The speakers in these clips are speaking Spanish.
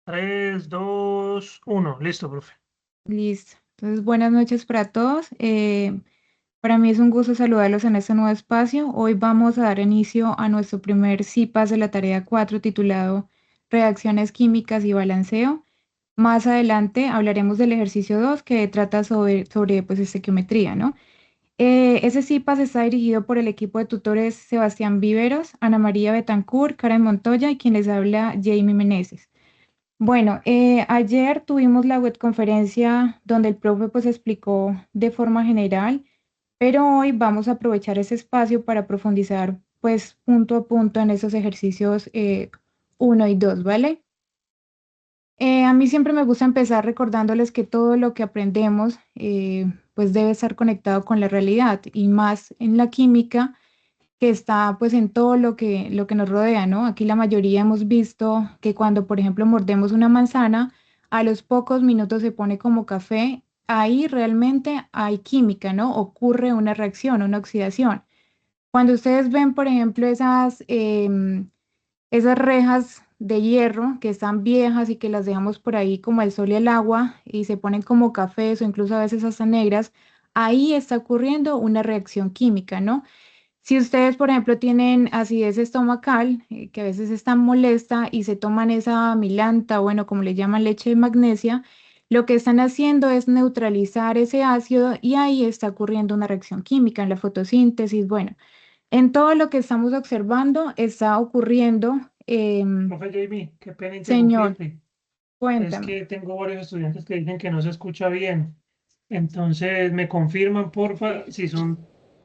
3, 2, 1. Listo, profe. Listo. Entonces, buenas noches para todos. Para mí es un gusto saludarlos en este nuevo espacio. Hoy vamos a dar inicio a nuestro primer CIPAS de la tarea 4 titulado Reacciones químicas y balanceo. Más adelante hablaremos del ejercicio 2 que trata sobre pues, estequiometría, ¿no? Ese CIPAS está dirigido por el equipo de tutores Sebastián Viveros, Ana María Betancourt, Karen Montoya y quien les habla Jamie Meneses. Bueno, ayer tuvimos la webconferencia donde el profe pues explicó de forma general, pero hoy vamos a aprovechar ese espacio para profundizar pues punto a punto en esos ejercicios 1 y 2, ¿vale? A mí siempre me gusta empezar recordándoles que todo lo que aprendemos pues debe estar conectado con la realidad y más en la química que está pues en todo lo que nos rodea, ¿no? Aquí la mayoría hemos visto que cuando, por ejemplo, mordemos una manzana, a los pocos minutos se pone como café, ahí realmente hay química, ¿no? Ocurre una reacción, una oxidación. Cuando ustedes ven, por ejemplo, esas rejas de hierro que están viejas y que las dejamos por ahí como el sol y el agua y se ponen como cafés o incluso a veces hasta negras, ahí está ocurriendo una reacción química, ¿no? Si ustedes, por ejemplo, tienen acidez estomacal, que a veces es tan molesta y se toman esa milanta, bueno, como le llaman leche de magnesia, lo que están haciendo es neutralizar ese ácido y ahí está ocurriendo una reacción química en la fotosíntesis. Bueno, en todo lo que estamos observando está ocurriendo, Profe Jamie, qué pena señor, interrumpirte. Es cuéntame. que tengo varios estudiantes que dicen que no se escucha bien. Entonces, ¿me confirman, porfa, si son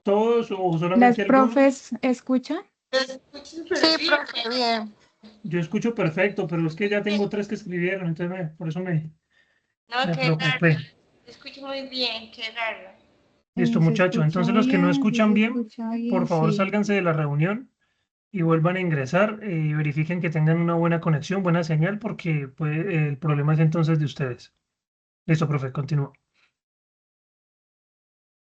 todos o ¿Las solamente algunos? profes escuchan? Sí, profe, bien. Yo escucho perfecto, pero es que ya tengo tres que escribieron, entonces por eso No, me qué raro. preocupé. Te escucho muy bien, qué raro. Listo, ¿Se muchachos. escucha Entonces, los que no bien? ¿Sí escuchan se bien, escucha por bien? favor, Sí. sálganse de la reunión y vuelvan a ingresar y verifiquen que tengan una buena conexión, buena señal, porque el problema es entonces de ustedes. Listo, profe, continúa.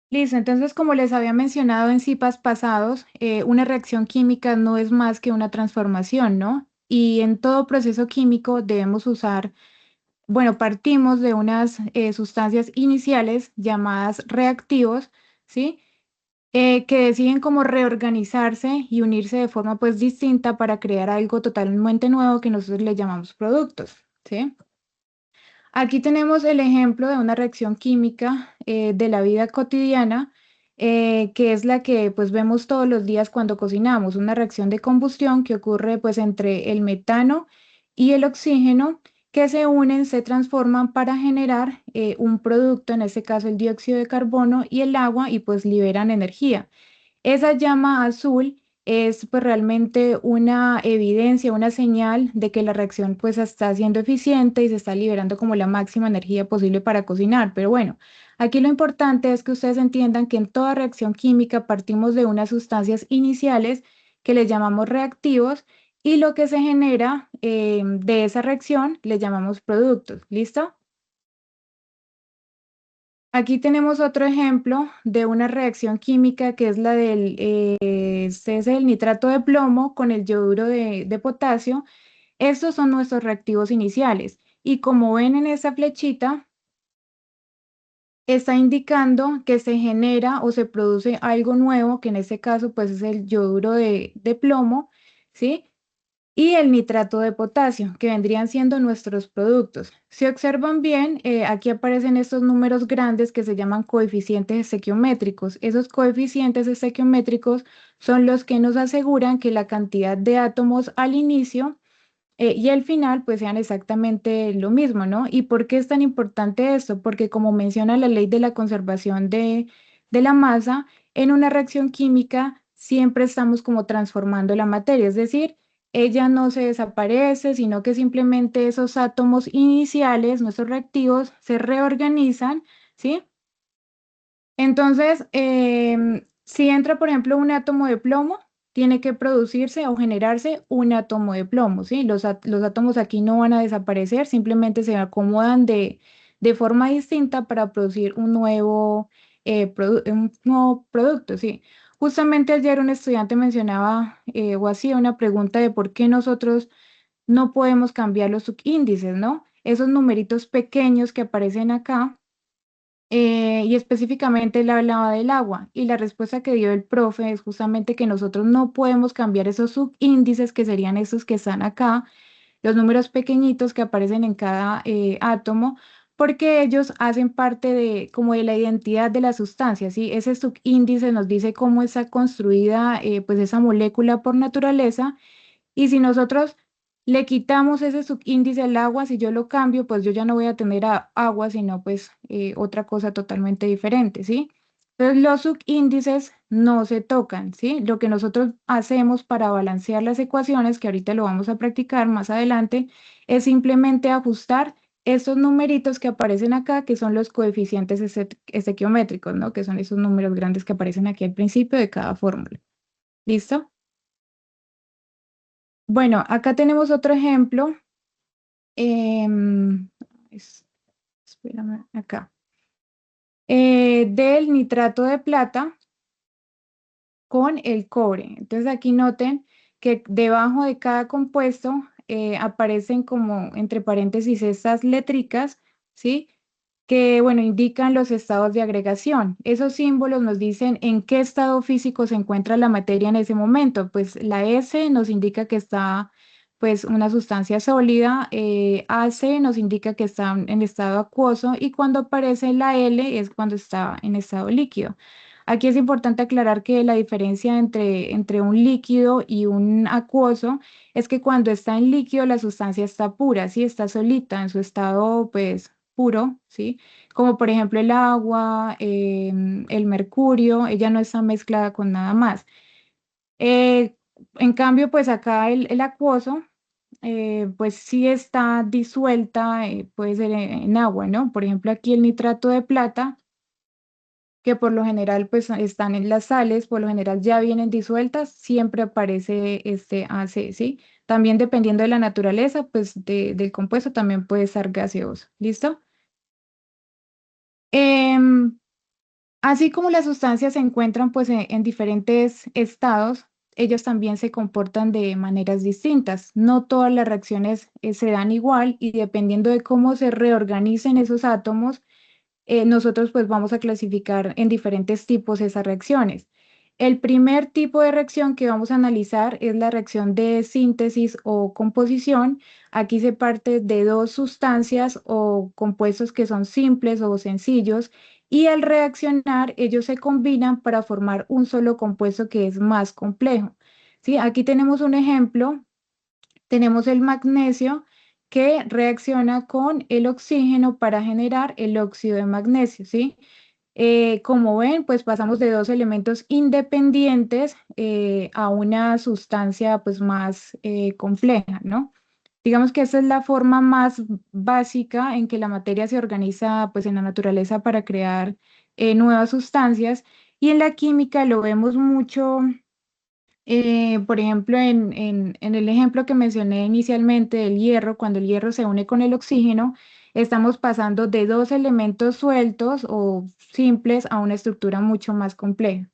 Listo, entonces como les había mencionado en CIPAs pasados, una reacción química no es más que una transformación, ¿no? Y en todo proceso químico debemos usar, bueno, partimos de unas sustancias iniciales llamadas reactivos, ¿sí? Que deciden como reorganizarse y unirse de forma pues distinta para crear algo totalmente nuevo que nosotros le llamamos productos, ¿sí? Aquí tenemos el ejemplo de una reacción química de la vida cotidiana, que es la que pues vemos todos los días cuando cocinamos, una reacción de combustión que ocurre pues entre el metano y el oxígeno que se unen, se transforman para generar un producto, en este caso el dióxido de carbono y el agua, y pues liberan energía. Esa llama azul es pues realmente una evidencia, una señal de que la reacción pues está siendo eficiente y se está liberando como la máxima energía posible para cocinar. Pero bueno, aquí lo importante es que ustedes entiendan que en toda reacción química partimos de unas sustancias iniciales que les llamamos reactivos y lo que se genera de esa reacción le llamamos productos. ¿Listo? Aquí tenemos otro ejemplo de una reacción química que es la este es el nitrato de plomo con el yoduro de potasio. Estos son nuestros reactivos iniciales. Y como ven en esa flechita, está indicando que se genera o se produce algo nuevo, que en este caso pues es el yoduro de plomo, ¿sí? Y el nitrato de potasio, que vendrían siendo nuestros productos. Si observan bien, aquí aparecen estos números grandes que se llaman coeficientes estequiométricos. Esos coeficientes estequiométricos son los que nos aseguran que la cantidad de átomos al inicio y al final pues sean exactamente lo mismo, ¿no? ¿Y por qué es tan importante esto? Porque como menciona la ley de la conservación de la masa, en una reacción química siempre estamos como transformando la materia, es decir, ella no se desaparece, sino que simplemente esos átomos iniciales, nuestros reactivos, se reorganizan, ¿sí? Entonces, si entra, por ejemplo, un átomo de plomo, tiene que producirse o generarse un átomo de plomo, ¿sí? Los átomos aquí no van a desaparecer, simplemente se acomodan de forma distinta para producir un nuevo producto, ¿sí? Justamente ayer un estudiante mencionaba o hacía una pregunta de por qué nosotros no podemos cambiar los subíndices, ¿no? Esos numeritos pequeños que aparecen acá, y específicamente él hablaba del agua, y la respuesta que dio el profe es justamente que nosotros no podemos cambiar esos subíndices, que serían esos que están acá, los números pequeñitos que aparecen en cada átomo, porque ellos hacen parte de como de la identidad de la sustancia, ¿sí? Ese subíndice nos dice cómo está construida pues esa molécula por naturaleza, y si nosotros le quitamos ese subíndice al agua, si yo lo cambio, pues yo ya no voy a tener agua, sino pues otra cosa totalmente diferente, ¿sí? Entonces los subíndices no se tocan, ¿sí? Lo que nosotros hacemos para balancear las ecuaciones, que ahorita lo vamos a practicar más adelante, es simplemente ajustar estos numeritos que aparecen acá, que son los coeficientes estequiométricos, ¿no? Que son esos números grandes que aparecen aquí al principio de cada fórmula. ¿Listo? Bueno, acá tenemos otro ejemplo. em, es- Espérame, acá. Del nitrato de plata con el cobre. Entonces aquí noten que debajo de cada compuesto aparecen como entre paréntesis estas letricas, ¿sí? Que, bueno, indican los estados de agregación. Esos símbolos nos dicen en qué estado físico se encuentra la materia en ese momento. Pues la S nos indica que está, pues, una sustancia sólida, AC nos indica que está en estado acuoso, y cuando aparece la L es cuando está en estado líquido. Aquí es importante aclarar que la diferencia entre un líquido y un acuoso es que cuando está en líquido la sustancia está pura, ¿sí? Está solita en su estado, pues, puro, ¿sí? Como por ejemplo el agua, el mercurio, ella no está mezclada con nada más. Eh, en cambio, pues acá el acuoso, pues sí está disuelta, puede ser en agua, ¿no? Por ejemplo, aquí el nitrato de plata, que por lo general pues están en las sales, por lo general ya vienen disueltas, siempre aparece este AC, ¿sí? También dependiendo de la naturaleza, pues del compuesto también puede estar gaseoso, ¿listo? Em, Así como las sustancias se encuentran pues en diferentes estados, ellos también se comportan de maneras distintas. No todas las reacciones se dan igual, y dependiendo de cómo se reorganicen esos átomos, nosotros pues vamos a clasificar en diferentes tipos esas reacciones. El primer tipo de reacción que vamos a analizar es la reacción de síntesis o composición. Aquí se parte de dos sustancias o compuestos que son simples o sencillos, y al reaccionar ellos se combinan para formar un solo compuesto que es más complejo. ¿Sí? Aquí tenemos un ejemplo. Tenemos el magnesio que reacciona con el oxígeno para generar el óxido de magnesio, ¿sí? Como ven, pues pasamos de dos elementos independientes a una sustancia pues más compleja, ¿no? Digamos que esa es la forma más básica en que la materia se organiza pues en la naturaleza para crear nuevas sustancias, y en la química lo vemos mucho. Por ejemplo, en el ejemplo que mencioné inicialmente del hierro, cuando el hierro se une con el oxígeno, estamos pasando de dos elementos sueltos o simples a una estructura mucho más compleja.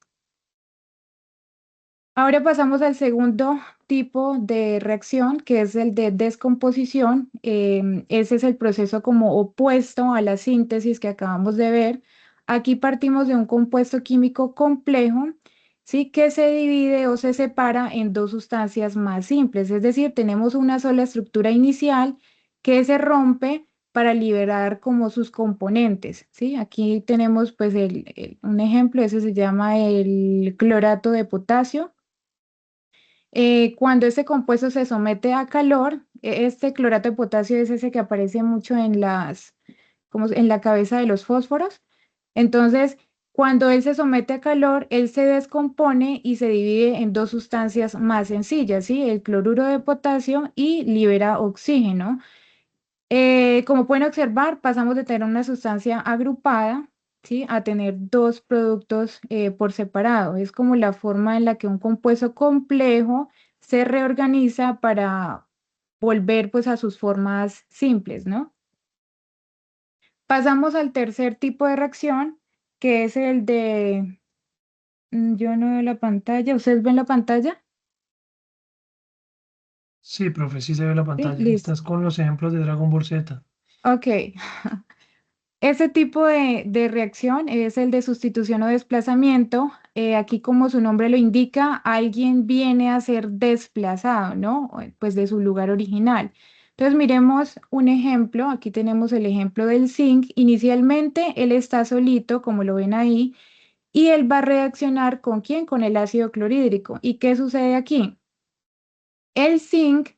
Ahora pasamos al segundo tipo de reacción, que es el de descomposición. Ese es el proceso como opuesto a la síntesis que acabamos de ver. Aquí partimos de un compuesto químico complejo, ¿sí? Que se divide o se separa en dos sustancias más simples. Es decir, tenemos una sola estructura inicial que se rompe para liberar como sus componentes, ¿sí? Aquí tenemos pues un ejemplo, ese se llama el clorato de potasio. Cuando este compuesto se somete a calor, este clorato de potasio es ese que aparece mucho en como en la cabeza de los fósforos. Entonces, cuando él se somete a calor, él se descompone y se divide en dos sustancias más sencillas, ¿sí? El cloruro de potasio, y libera oxígeno. Como pueden observar, pasamos de tener una sustancia agrupada, ¿sí? A tener dos productos por separado. Es como la forma en la que un compuesto complejo se reorganiza para volver pues a sus formas simples, ¿no? Pasamos al tercer tipo de reacción, que es el de, yo no veo la pantalla, ¿ustedes ven la pantalla? Sí, profe, sí se ve la Sí, pantalla. listo. Estás con los ejemplos de Dragon Ball Z. Ok. Ese tipo de reacción es el de sustitución o desplazamiento. Aquí, como su nombre lo indica, alguien viene a ser desplazado, ¿no? Pues de su lugar original. Entonces, miremos un ejemplo. Aquí tenemos el ejemplo del zinc. Inicialmente, él está solito, como lo ven ahí, y él va a reaccionar ¿con quién? Con el ácido clorhídrico. ¿Y qué sucede aquí? El zinc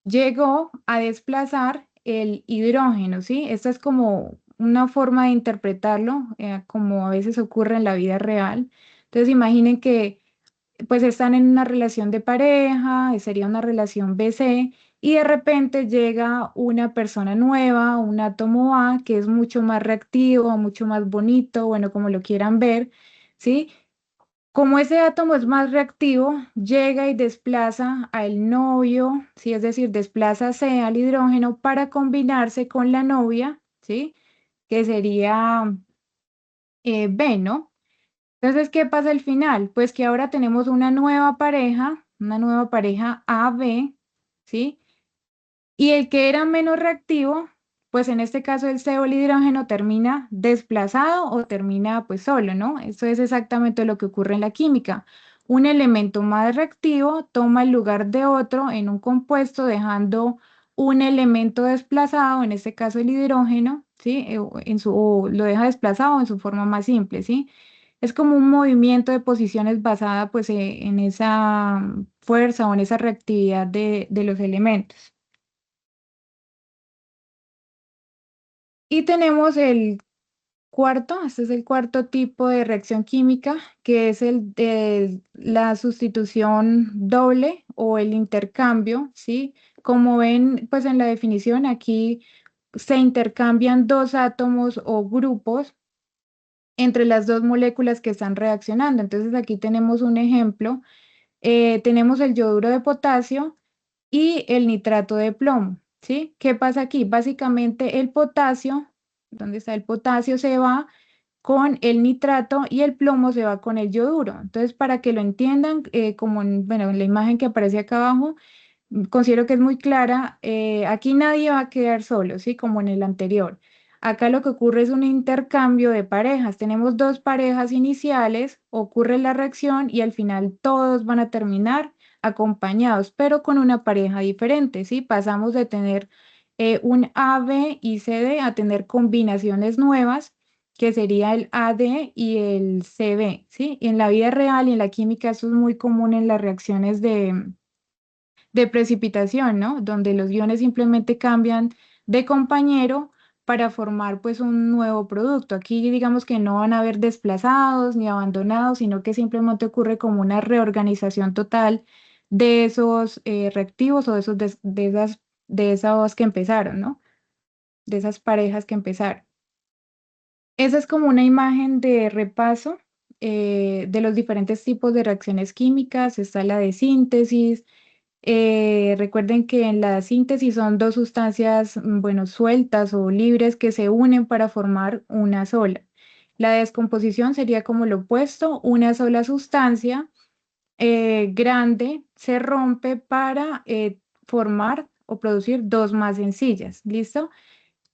llegó a desplazar el hidrógeno, ¿sí? Esta es como una forma de interpretarlo, como a veces ocurre en la vida real. Entonces imaginen que pues están en una relación de pareja, sería una relación BC, y de repente llega una persona nueva, un átomo A, que es mucho más reactivo, mucho más bonito, bueno, como lo quieran ver, ¿sí? Como ese átomo es más reactivo, llega y desplaza al novio, ¿sí? Es decir, desplaza C al hidrógeno para combinarse con la novia, ¿sí? Que sería B, ¿no? Entonces, ¿qué pasa al final? Pues que ahora tenemos una nueva pareja AB, ¿sí? Y el que era menos reactivo, pues en este caso el CO, el hidrógeno, termina desplazado o termina pues solo, ¿no? Eso es exactamente lo que ocurre en la química. Un elemento más reactivo toma el lugar de otro en un compuesto, dejando un elemento desplazado, en este caso el hidrógeno, ¿sí? O lo deja desplazado en su forma más simple, ¿sí? Es como un movimiento de posiciones basada pues en esa fuerza o en esa reactividad de los elementos. Y tenemos el cuarto, este es el cuarto tipo de reacción química, que es el de la sustitución doble o el intercambio, ¿sí? Como ven, pues en la definición aquí se intercambian dos átomos o grupos entre las dos moléculas que están reaccionando. Entonces aquí tenemos un ejemplo. Tenemos el yoduro de potasio y el nitrato de plomo, ¿sí? ¿Qué pasa aquí? Básicamente el potasio, ¿dónde está el potasio? Se va con el nitrato y el plomo se va con el yoduro. Entonces, para que lo entiendan, como bueno, en la imagen que aparece acá abajo, considero que es muy clara. Aquí nadie va a quedar solo, ¿sí? Como en el anterior. Acá lo que ocurre es un intercambio de parejas. Tenemos dos parejas iniciales, ocurre la reacción y al final todos van a terminar acompañados, pero con una pareja diferente, ¿sí? Pasamos de tener un AB y CD a tener combinaciones nuevas, que sería el AD y el CB, ¿sí? Y en la vida real y en la química eso es muy común en las reacciones de precipitación, ¿no? Donde los iones simplemente cambian de compañero para formar pues un nuevo producto. Aquí digamos que no van a haber desplazados ni abandonados, sino que simplemente ocurre como una reorganización total de esos reactivos o de de esas que empezaron, ¿no? De esas parejas que empezaron. Esa es como una imagen de repaso de los diferentes tipos de reacciones químicas. Está la de síntesis. Recuerden que en la síntesis son dos sustancias, bueno, sueltas o libres que se unen para formar una sola. La descomposición sería como lo opuesto, una sola sustancia grande se rompe para formar o producir dos más sencillas. ¿Listo?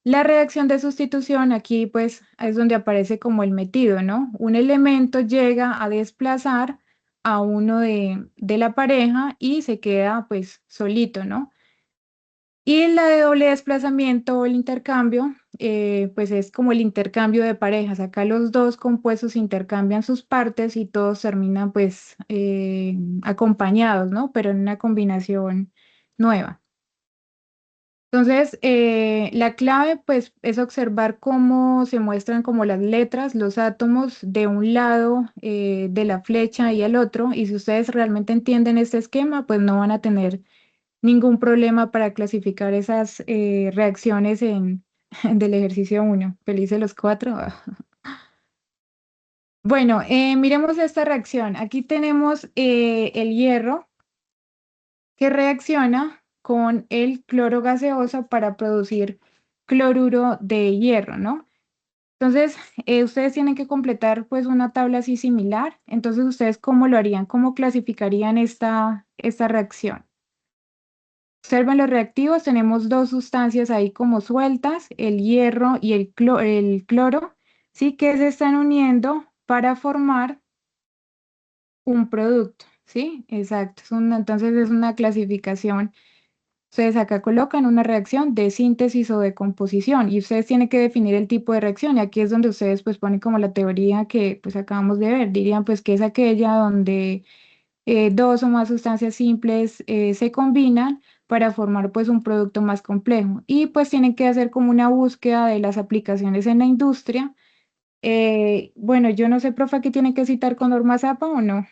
La reacción de sustitución aquí pues es donde aparece como el metido, ¿no? Un elemento llega a desplazar a uno de la pareja y se queda pues solito, ¿no? Y la de doble desplazamiento o el intercambio, pues es como el intercambio de parejas. Acá los dos compuestos intercambian sus partes y todos terminan pues acompañados, ¿no? Pero en una combinación nueva. Entonces, la clave pues es observar cómo se muestran como las letras, los átomos de un lado de la flecha y el otro. Y si ustedes realmente entienden este esquema, pues no van a tener ningún problema para clasificar esas reacciones del ejercicio uno. Felices los cuatro. Bueno, miremos esta reacción. Aquí tenemos el hierro que reacciona con el cloro gaseoso para producir cloruro de hierro, ¿no? Entonces, ustedes tienen que completar pues una tabla así similar. Entonces, ¿ustedes cómo lo harían? ¿Cómo clasificarían esta reacción? Observen los reactivos, tenemos dos sustancias ahí como sueltas, el hierro y el cloro, ¿sí? Que se están uniendo para formar un producto, ¿sí? Exacto. Entonces es una clasificación. Ustedes acá colocan una reacción de síntesis o de composición y ustedes tienen que definir el tipo de reacción y aquí es donde ustedes pues ponen como la teoría que pues acabamos de ver. Dirían pues que es aquella donde dos o más sustancias simples se combinan para formar pues un producto más complejo y pues tienen que hacer como una búsqueda de las aplicaciones en la industria. Bueno, yo no sé, profe, ¿qué tiene que citar con normas APA o no?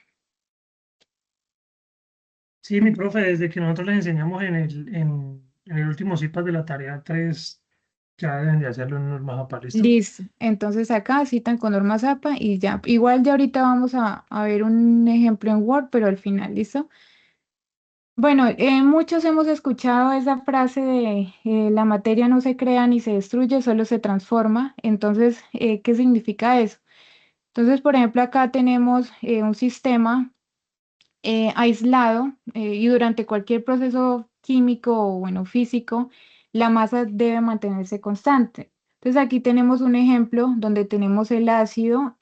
Sí, mi profe, desde que nosotros les enseñamos en el último CIPAS de la tarea 3 ya deben de hacerlo en normas APA, ¿listo? Listo. Entonces acá citan con normas APA y ya. Igual ya ahorita vamos a ver un ejemplo en Word, pero al final, ¿listo? Bueno, muchos hemos escuchado esa frase de la materia no se crea ni se destruye, solo se transforma. Entonces, ¿qué significa eso? Entonces, por ejemplo, acá tenemos un sistema aislado y durante cualquier proceso químico o bueno, físico, la masa debe mantenerse constante. Entonces aquí tenemos un ejemplo donde tenemos el ácido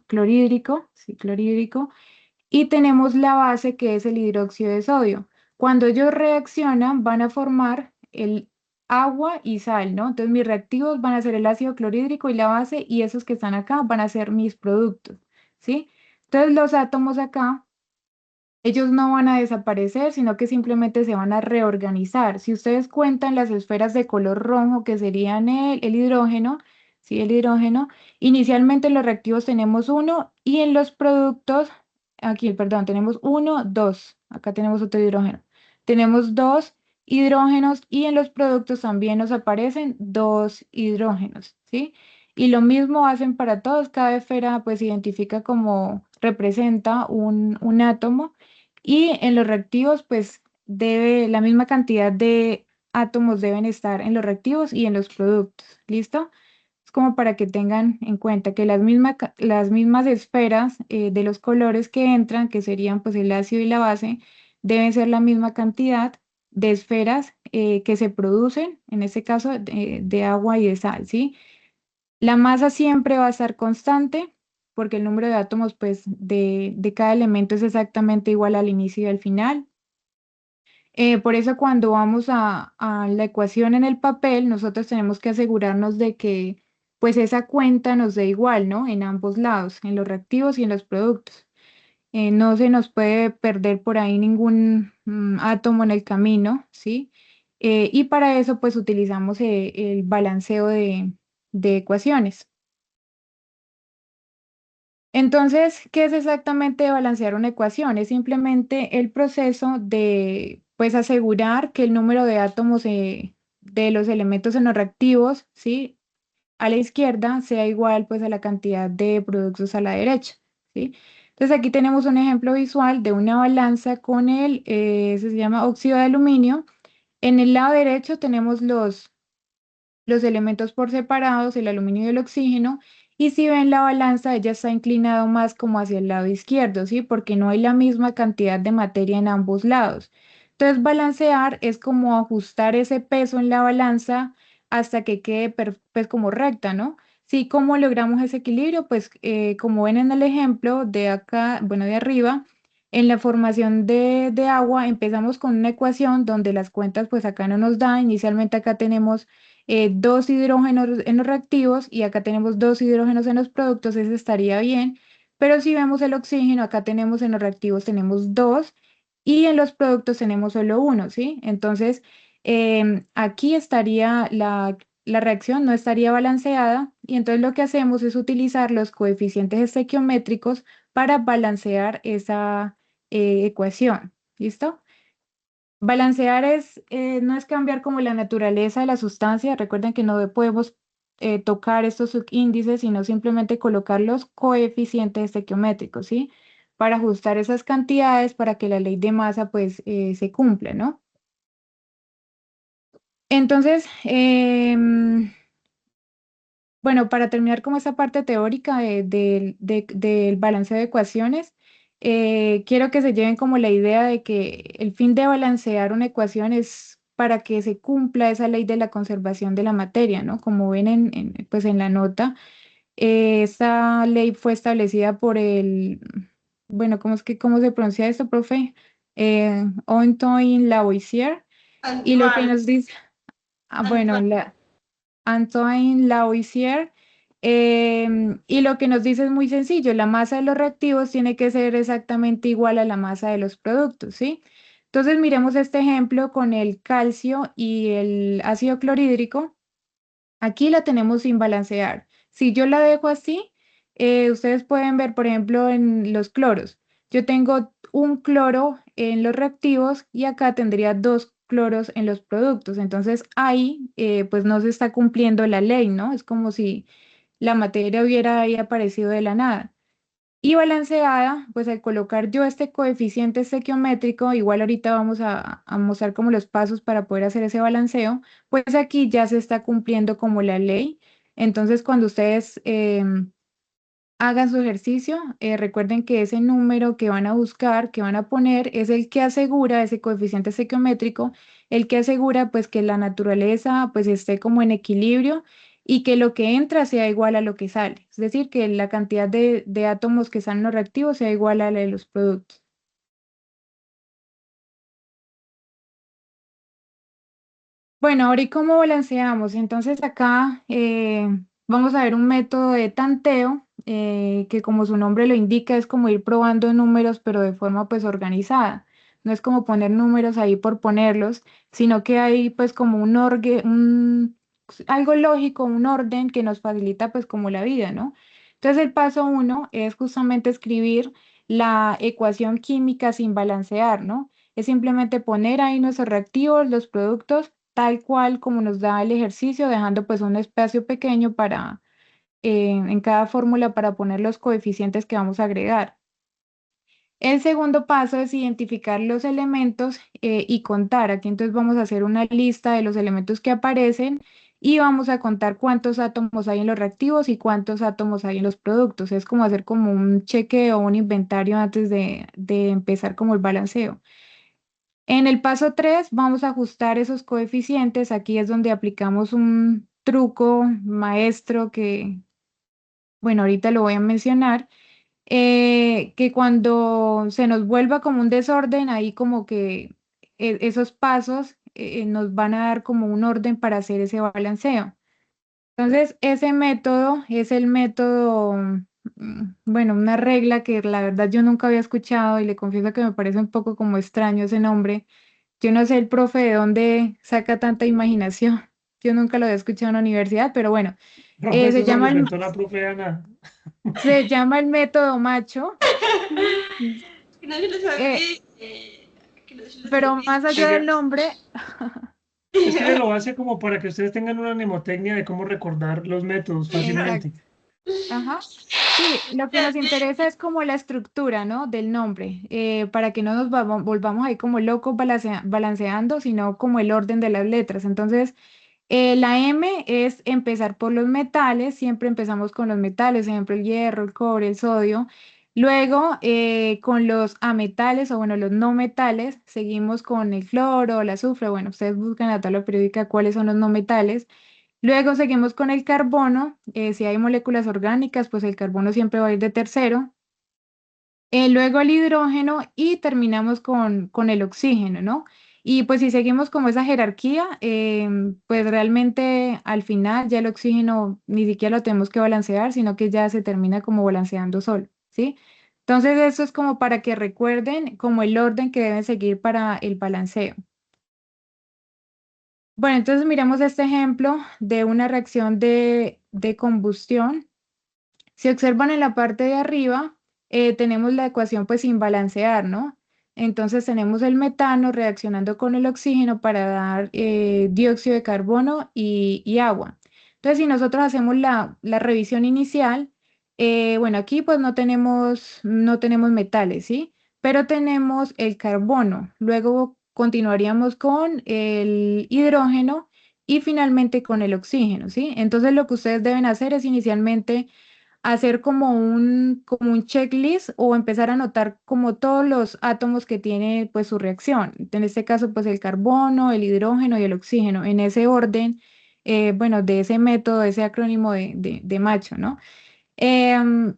clorhídrico, sí, clorhídrico, y tenemos la base que es el hidróxido de sodio. Cuando ellos reaccionan van a formar el agua y sal, ¿no? Entonces mis reactivos van a ser el ácido clorhídrico y la base y esos que están acá van a ser mis productos, ¿sí? Entonces los átomos acá ellos no van a desaparecer, sino que simplemente se van a reorganizar. Si ustedes cuentan las esferas de color rojo, que serían el hidrógeno, ¿sí? El hidrógeno, inicialmente en los reactivos tenemos uno y en los productos, aquí, perdón, tenemos uno, dos. Acá tenemos otro hidrógeno. Tenemos dos hidrógenos y en los productos también nos aparecen dos hidrógenos, ¿sí? Y lo mismo hacen para todos. Cada esfera pues identifica como representa un átomo y en los reactivos, pues la misma cantidad de átomos deben estar en los reactivos y en los productos. ¿Listo? Es como para que tengan en cuenta que las mismas esferas de los colores que entran, que serían pues el ácido y la base, deben ser la misma cantidad de esferas que se producen, en este caso de agua y de sal, ¿sí? La masa siempre va a estar constante porque el número de átomos pues, de cada elemento es exactamente igual al inicio y al final. Por eso cuando vamos a la ecuación en el papel, nosotros tenemos que asegurarnos de que pues esa cuenta nos dé igual, ¿no? En ambos lados, en los reactivos y en los productos. No se nos puede perder por ahí ningún átomo en el camino, ¿sí? Y para eso pues utilizamos el balanceo de ecuaciones. Entonces, ¿qué es exactamente balancear una ecuación? Es simplemente el proceso de, pues, asegurar que el número de átomos de los elementos en los reactivos, ¿sí? A la izquierda sea igual, pues, a la cantidad de productos a la derecha, ¿sí? Entonces, aquí tenemos un ejemplo visual de una balanza con se llama óxido de aluminio. En el lado derecho tenemos los elementos por separados, el aluminio y el oxígeno, y si ven la balanza, ella está inclinada más como hacia el lado izquierdo, ¿sí? Porque no hay la misma cantidad de materia en ambos lados. Entonces, balancear es como ajustar ese peso en la balanza hasta que quede pues como recta, ¿no? Sí, ¿cómo logramos ese equilibrio? Pues como ven en el ejemplo de acá, bueno, de arriba, en la formación de agua empezamos con una ecuación donde las cuentas pues acá no nos dan. Inicialmente acá tenemos dos hidrógenos en los reactivos y acá tenemos dos hidrógenos en los productos, ese estaría bien. Pero si vemos el oxígeno, acá tenemos en los reactivos tenemos dos y en los productos tenemos solo uno, ¿sí? Entonces, aquí estaría la reacción, no estaría balanceada y entonces lo que hacemos es utilizar los coeficientes estequiométricos para balancear esa ecuación. ¿Listo? Balancear no es cambiar como la naturaleza de la sustancia. Recuerden que no podemos tocar estos subíndices, sino simplemente colocar los coeficientes estequiométricos, ¿sí? Para ajustar esas cantidades para que la ley de masa pues se cumpla, ¿no? Entonces, bueno, para terminar como esa parte teórica del balanceo de ecuaciones, quiero que se lleven como la idea de que el fin de balancear una ecuación es para que se cumpla esa ley de la conservación de la materia, ¿no? Como ven pues en la nota, esta ley fue establecida por bueno, cómo se pronuncia esto, profe? Antoine Lavoisier, y lo que Antoine, nos dice, bueno, Antoine. Antoine Lavoisier, y lo que nos dice es muy sencillo, la masa de los reactivos tiene que ser exactamente igual a la masa de los productos, ¿sí? Entonces miremos este ejemplo con el calcio y el ácido clorhídrico. Aquí la tenemos sin balancear. Si yo la dejo así, ustedes pueden ver, por ejemplo, en los cloros. Yo tengo un cloro en los reactivos y acá tendría dos cloros en los productos. Entonces ahí pues no se está cumpliendo la ley, ¿no? Es como si la materia hubiera ahí aparecido de la nada. Y balanceada, pues al colocar yo este coeficiente estequiométrico, igual ahorita vamos a mostrar como los pasos para poder hacer ese balanceo, pues aquí ya se está cumpliendo como la ley. Entonces, cuando ustedes hagan su ejercicio, recuerden que ese número que van a buscar, que van a poner, es el que asegura ese coeficiente estequiométrico, el que asegura pues que la naturaleza pues esté como en equilibrio y que lo que entra sea igual a lo que sale. Es decir, que la cantidad de átomos que están en los reactivos sea igual a la de los productos. Bueno, ahora ¿y cómo balanceamos? Entonces acá vamos a ver un método de tanteo que como su nombre lo indica es como ir probando números pero de forma pues organizada. No es como poner números ahí por ponerlos, sino que hay pues como algo lógico, un orden que nos facilita pues como la vida, ¿no? Entonces el paso uno es justamente escribir la ecuación química sin balancear, ¿no? Es simplemente poner ahí nuestros reactivos, los productos tal cual como nos da el ejercicio, dejando pues un espacio pequeño para en cada fórmula para poner los coeficientes que vamos a agregar. El segundo paso es identificar los elementos y contar. Aquí entonces vamos a hacer una lista de los elementos que aparecen y vamos a contar cuántos átomos hay en los reactivos y cuántos átomos hay en los productos. Es como hacer como un chequeo o un inventario antes de empezar como el balanceo. En el paso 3 vamos a ajustar esos coeficientes. Aquí es donde aplicamos un truco maestro que, bueno, ahorita lo voy a mencionar, que cuando se nos vuelva como un desorden, ahí como que esos pasos nos van a dar como un orden para hacer ese balanceo. Entonces, ese método es el método, bueno, una regla que la verdad yo nunca había escuchado y le confieso que me parece un poco como extraño ese nombre. Yo no sé el profe de dónde saca tanta imaginación. Yo nunca lo había escuchado en la universidad, pero bueno, Profe, se eso se lo llama inventó la profe Ana. se llama el método macho. Que no se lo Eh, sabía. Que no se lo pero sabía. más allá del Oiga, nombre, es que se lo hace como para que ustedes tengan una mnemotecnia de cómo recordar los métodos exacto. fácilmente. Ajá. Sí, lo que nos interesa es como la estructura, ¿no? Del nombre, para que no nos volvamos ahí como locos balanceando, sino como el orden de las letras. Entonces, la M es empezar por los metales, siempre empezamos con los metales, ejemplo, el hierro, el cobre, el sodio. Luego, con los ametales o bueno, los no metales, seguimos con el cloro, el azufre. Bueno, ustedes buscan en la tabla periódica cuáles son los no metales. Luego seguimos con el carbono. Si hay moléculas orgánicas, pues el carbono siempre va a ir de tercero. Luego el hidrógeno y terminamos con el oxígeno, ¿no? Y pues si seguimos como esa jerarquía, pues realmente al final ya el oxígeno ni siquiera lo tenemos que balancear, sino que ya se termina como balanceando solo, ¿sí? Entonces eso es como para que recuerden como el orden que deben seguir para el balanceo. Bueno, entonces miremos este ejemplo de una reacción de combustión. Si observan en la parte de arriba, tenemos la ecuación pues sin balancear, ¿no? Entonces tenemos el metano reaccionando con el oxígeno para dar dióxido de carbono y agua. Entonces, si nosotros hacemos la revisión inicial, bueno, aquí pues no tenemos metales, ¿sí? Pero tenemos el carbono. Luego continuaríamos con el hidrógeno y finalmente con el oxígeno, ¿sí? Entonces, lo que ustedes deben hacer es inicialmente hacer como un checklist o empezar a anotar como todos los átomos que tiene pues su reacción. En este caso pues el carbono, el hidrógeno y el oxígeno, en ese orden, bueno, de ese método, ese acrónimo de macho, ¿no? Em,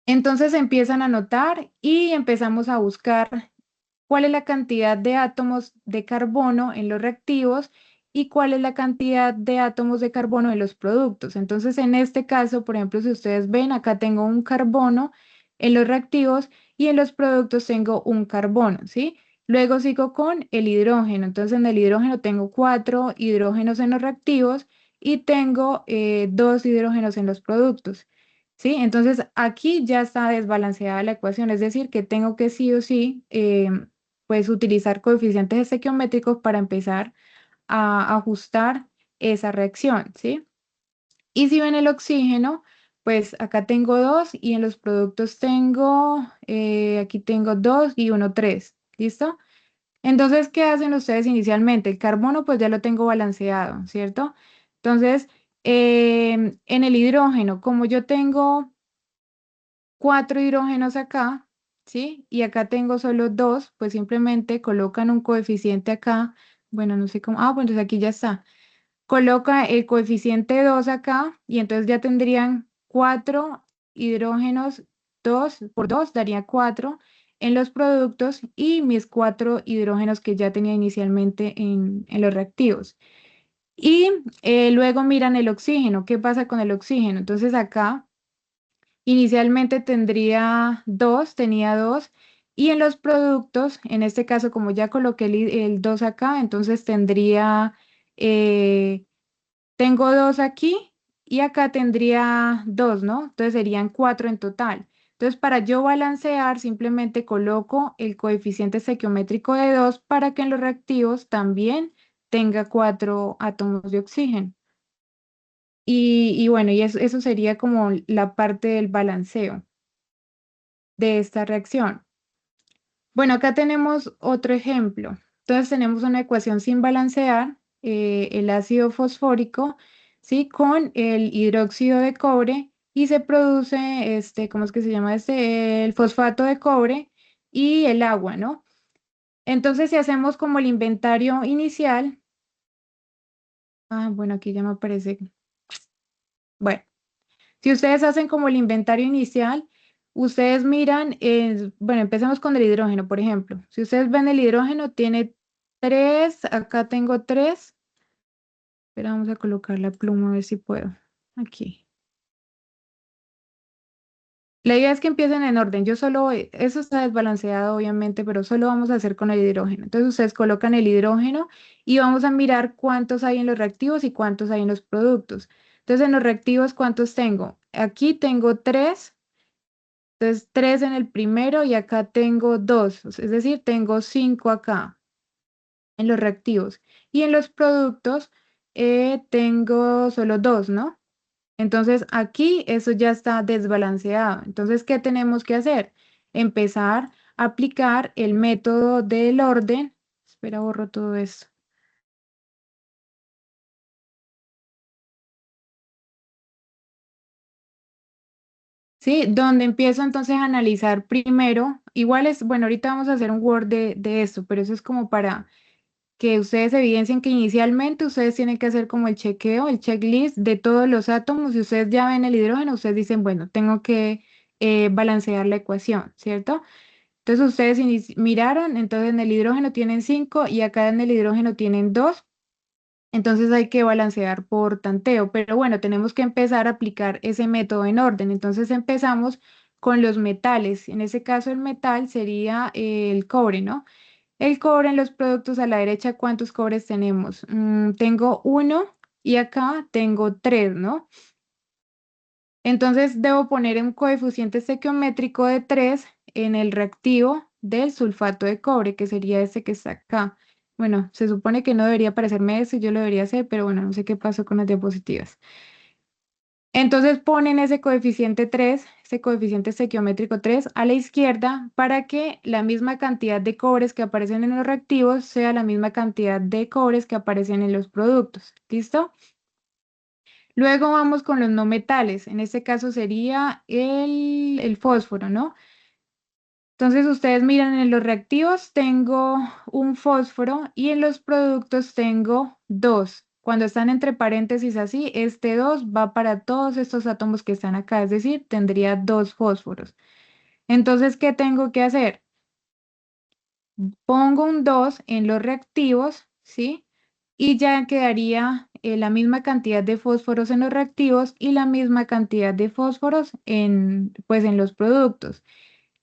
entonces empiezan a anotar y empezamos a buscar cuál es la cantidad de átomos de carbono en los reactivos y cuál es la cantidad de átomos de carbono en los productos. Entonces, en este caso, por ejemplo, si ustedes ven, acá tengo un carbono en los reactivos y en los productos tengo un carbono, ¿sí? Luego sigo con el hidrógeno. Entonces, en el hidrógeno tengo 4 hidrógenos en los reactivos y tengo 2 hidrógenos en los productos. ¿Sí? Entonces aquí ya está desbalanceada la ecuación, es decir, que tengo que sí o sí pues utilizar coeficientes estequiométricos para empezar a ajustar esa reacción, ¿sí? Y si ven el oxígeno, pues acá tengo 2 y en los productos tengo, aquí tengo 2 y uno 3, ¿listo? Entonces, ¿qué hacen ustedes inicialmente? El carbono pues ya lo tengo balanceado, ¿cierto? Entonces, en el hidrógeno, como yo tengo 4 hidrógenos acá, ¿sí? Y acá tengo solo 2, pues simplemente colocan un coeficiente acá. Bueno, no sé cómo. Ah, pues entonces aquí ya está. Coloca el coeficiente 2 acá y entonces ya tendrían 4 hidrógenos, 2 por 2 daría 4 en los productos y mis 4 hidrógenos que ya tenía inicialmente en los reactivos. Y luego miran el oxígeno. ¿Qué pasa con el oxígeno? Entonces acá inicialmente tenía dos, y en los productos, en este caso, como ya coloqué el 2 acá, entonces eh, tengo 2 aquí y acá tendría 2, ¿no? Entonces serían 4 en total. Entonces, para yo balancear, simplemente coloco el coeficiente estequiométrico de 2 para que en los reactivos también tenga 4 átomos de oxígeno. Y bueno, y eso sería como la parte del balanceo de esta reacción. Bueno, acá tenemos otro ejemplo. Entonces tenemos una ecuación sin balancear, el ácido fosfórico, ¿sí? Con el hidróxido de cobre y se produce, ¿cómo es que se llama este? El fosfato de cobre y el agua, ¿no? Entonces, si hacemos como el inventario inicial, bueno, aquí ya me aparece. Bueno. Si ustedes hacen como el inventario inicial, ustedes miran, bueno, empecemos con el hidrógeno, por ejemplo. Si ustedes ven el hidrógeno, tiene 3, acá tengo 3. Pero vamos a colocar la pluma a ver si puedo. Aquí. La idea es que empiecen en orden. Yo solo eso está desbalanceado obviamente, pero solo vamos a hacer con el hidrógeno. Entonces ustedes colocan el hidrógeno y vamos a mirar cuántos hay en los reactivos y cuántos hay en los productos. Entonces en los reactivos, ¿cuántos tengo? Aquí tengo 3. Entonces, 3 en el primero y acá tengo 2, es decir, tengo 5 acá en los reactivos. Y en los productos tengo solo 2, ¿no? Entonces, aquí eso ya está desbalanceado. Entonces, ¿qué tenemos que hacer? Empezar a aplicar el método del orden. Espera, borro todo esto. Sí, donde empiezo entonces a analizar primero, igual es, bueno, ahorita vamos a hacer un Word de esto, pero eso es como para que ustedes evidencien que inicialmente ustedes tienen que hacer como el chequeo, el checklist de todos los átomos. Si ustedes ya ven el hidrógeno, ustedes dicen, bueno, tengo que balancear la ecuación, ¿cierto? Entonces ustedes miraron, entonces en el hidrógeno tienen 5 y acá en el hidrógeno tienen 2. Entonces hay que balancear por tanteo, pero bueno, tenemos que empezar a aplicar ese método en orden. Entonces empezamos con los metales. En ese caso el metal sería el cobre, ¿no? El cobre en los productos a la derecha, ¿cuántos cobres tenemos? Tengo uno y acá tengo 3, ¿no? Entonces debo poner un coeficiente estequiométrico de 3 en el reactivo del sulfato de cobre, que sería este que está acá. Bueno, se supone que no debería aparecerme eso, yo lo debería hacer, pero bueno, no sé qué pasó con las diapositivas. Entonces ponen ese coeficiente 3, ese coeficiente estequiométrico 3 a la izquierda para que la misma cantidad de cobres que aparecen en los reactivos sea la misma cantidad de cobres que aparecen en los productos. ¿Listo? Luego vamos con los no metales. En este caso sería el fósforo, ¿no? Entonces ustedes miran en los reactivos tengo un fósforo y en los productos tengo dos. Cuando están entre paréntesis así, este 2 va para todos estos átomos que están acá, es decir, tendría dos fósforos. Entonces, ¿qué tengo que hacer? Pongo un 2 en los reactivos, ¿sí? Y ya quedaría la misma cantidad de fósforos en los reactivos y la misma cantidad de fósforos en, pues, en los productos.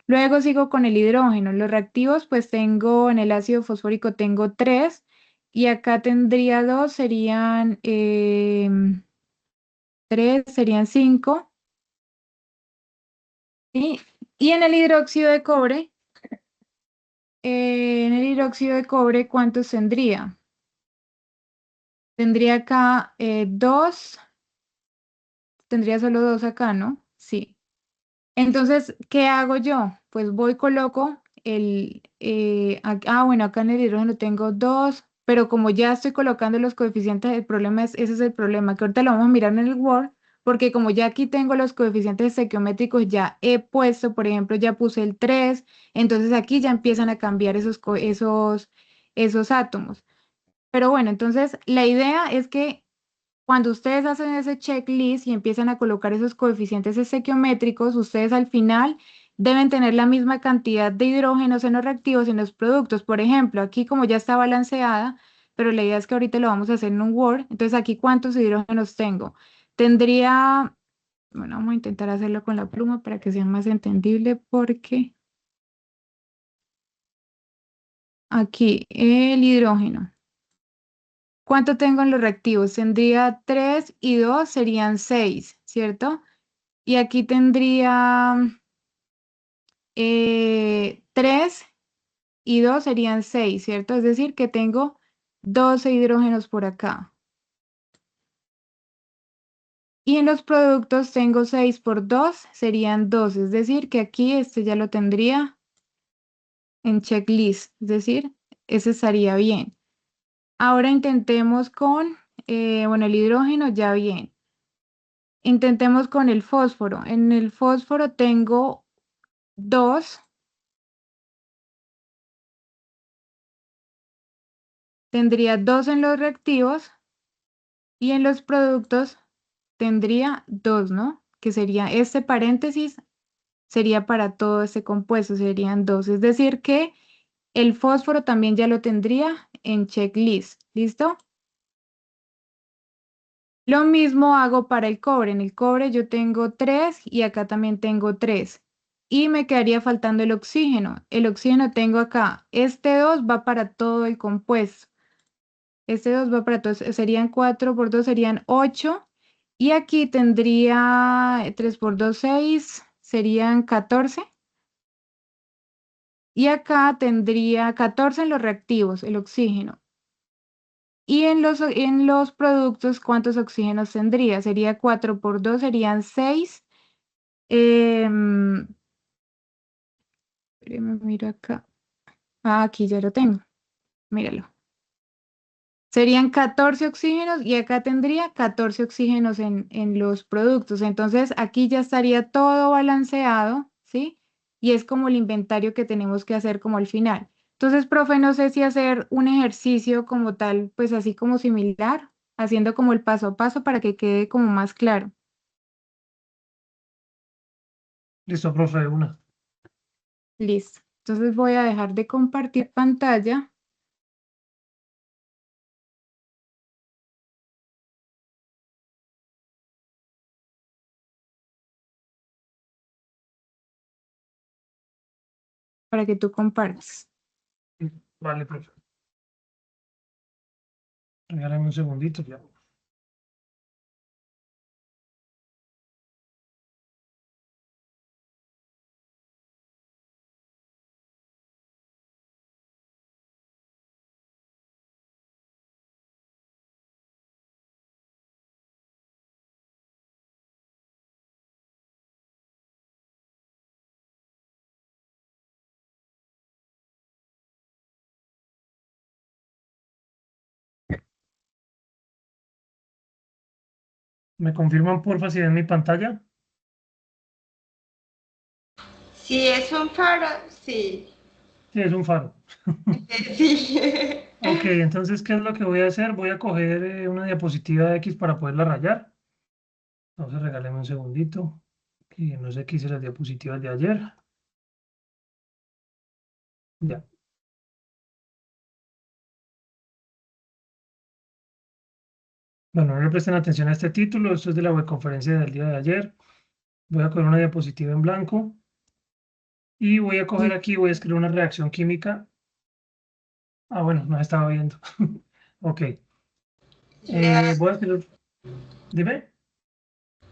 Luego sigo con el hidrógeno. Los reactivos, pues tengo en el ácido fosfórico tengo 3 y acá tendría 2, serían 3, serían 5. ¿Sí? Y en el hidróxido de cobre, ¿cuántos tendría? Tendría acá 2, tendría solo 2 acá, ¿no? Sí. Entonces, ¿qué hago yo? Pues voy, coloco bueno, acá en el hidrógeno tengo 2, pero como ya estoy colocando los coeficientes, el problema es, ese es el problema, que ahorita lo vamos a mirar en el Word, porque como ya aquí tengo los coeficientes estequiométricos, ya he puesto, por ejemplo, ya puse el 3, entonces aquí ya empiezan a cambiar esos átomos. Pero bueno, entonces la idea es que cuando ustedes hacen ese checklist y empiezan a colocar esos coeficientes estequiométricos, ustedes al final deben tener la misma cantidad de hidrógenos en los reactivos en los productos. Por ejemplo, aquí como ya está balanceada, pero la idea es que ahorita lo vamos a hacer en un Word. Entonces aquí, ¿cuántos hidrógenos tengo? Tendría, bueno, vamos a intentar hacerlo con la pluma para que sea más entendible porque aquí el hidrógeno. ¿Cuánto tengo en los reactivos? Tendría 3 y 2 serían 6, ¿cierto? Y aquí tendría 3 y 2 serían 6, ¿cierto? Es decir, que tengo 12 hidrógenos por acá. Y en los productos tengo 6 por 2, serían 12. Es decir, que aquí este ya lo tendría en checklist. Es decir, ese estaría bien. Ahora intentemos con, bueno, el hidrógeno ya bien. Intentemos con el fósforo. En el fósforo tengo 2. Tendría 2 en los reactivos y en los productos tendría 2, ¿no? Que sería este paréntesis, sería para todo este compuesto, serían 2. Es decir, que el fósforo también ya lo tendría en checklist. ¿Listo? Lo mismo hago para el cobre. En el cobre yo tengo 3 y acá también tengo 3. Y me quedaría faltando el oxígeno. El oxígeno tengo acá. Este 2 va para todo el compuesto. Este 2 va para todos, serían 4 por 2 serían 8. Y aquí tendría 3 por 2 6 serían 14. Y acá tendría 14 en los reactivos, el oxígeno. Y en los productos, ¿cuántos oxígenos tendría? Sería 4 por 2 serían 6. Espérame, miro acá. Ah, aquí ya lo tengo. Míralo. Serían 14 oxígenos y acá tendría 14 oxígenos en los productos. Entonces aquí ya estaría todo balanceado, ¿sí? Y es como el inventario que tenemos que hacer como al final. Entonces, profe, no sé si hacer un ejercicio como tal, pues así como similar, haciendo como el paso a paso para que quede como más claro. Listo, profe, de una. Listo. Entonces voy a dejar de compartir pantalla para que tú compartas. Vale, profe. Regálame un segundito ya. ¿Me confirman porfa si ven mi pantalla? Si es un faro, sí. Sí, es un faro. Sí. Ok, entonces, ¿qué es lo que voy a hacer? Voy a coger una diapositiva X para poderla rayar. Entonces, regáleme un segundito, que no sé qué hice las diapositivas de ayer. Ya. Bueno, no le presten atención a este título. Esto es de la webconferencia del día de ayer. Voy a coger una diapositiva en blanco y voy a coger aquí, voy a escribir una reacción química. Ah, bueno, no estaba viendo. Ok. Voy a escribir. Dime.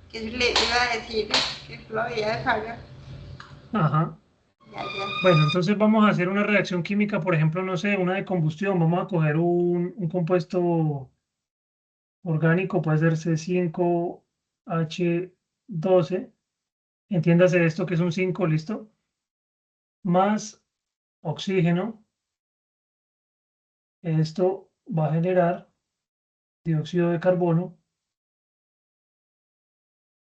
Que le iba a decir que lo había dejado. Ajá. Ya, ya. Bueno, entonces vamos a hacer una reacción química, por ejemplo, no sé, una de combustión. Vamos a coger un compuesto orgánico, puede ser C5H12. Entiéndase esto que es un 5, ¿listo? Más oxígeno. Esto va a generar dióxido de carbono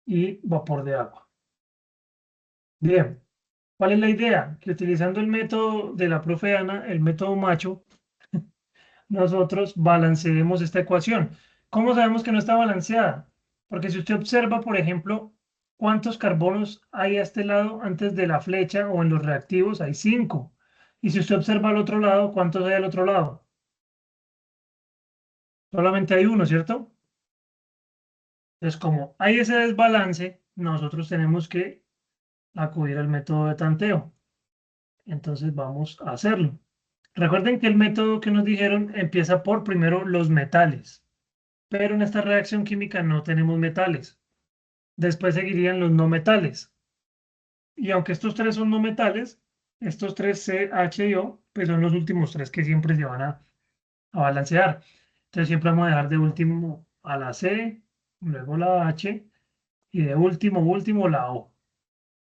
y vapor de agua. Bien, ¿cuál es la idea? Que utilizando el método de la profe Ana, el método macho, nosotros balanceemos esta ecuación. ¿Cómo sabemos que no está balanceada? Porque si usted observa, por ejemplo, cuántos carbonos hay a este lado antes de la flecha o en los reactivos, hay 5. Y si usted observa al otro lado, ¿cuántos hay al otro lado? Solamente hay uno, ¿cierto? Entonces, como hay ese desbalance, nosotros tenemos que acudir al método de tanteo. Entonces vamos a hacerlo. Recuerden que el método que nos dijeron empieza por primero los metales, pero en esta reacción química no tenemos metales. Después seguirían los no metales. Y aunque estos tres son no metales, estos tres C, H y O, pues son los últimos tres que siempre se van a balancear. Entonces siempre vamos a dejar de último a la C, luego la H y de último la O.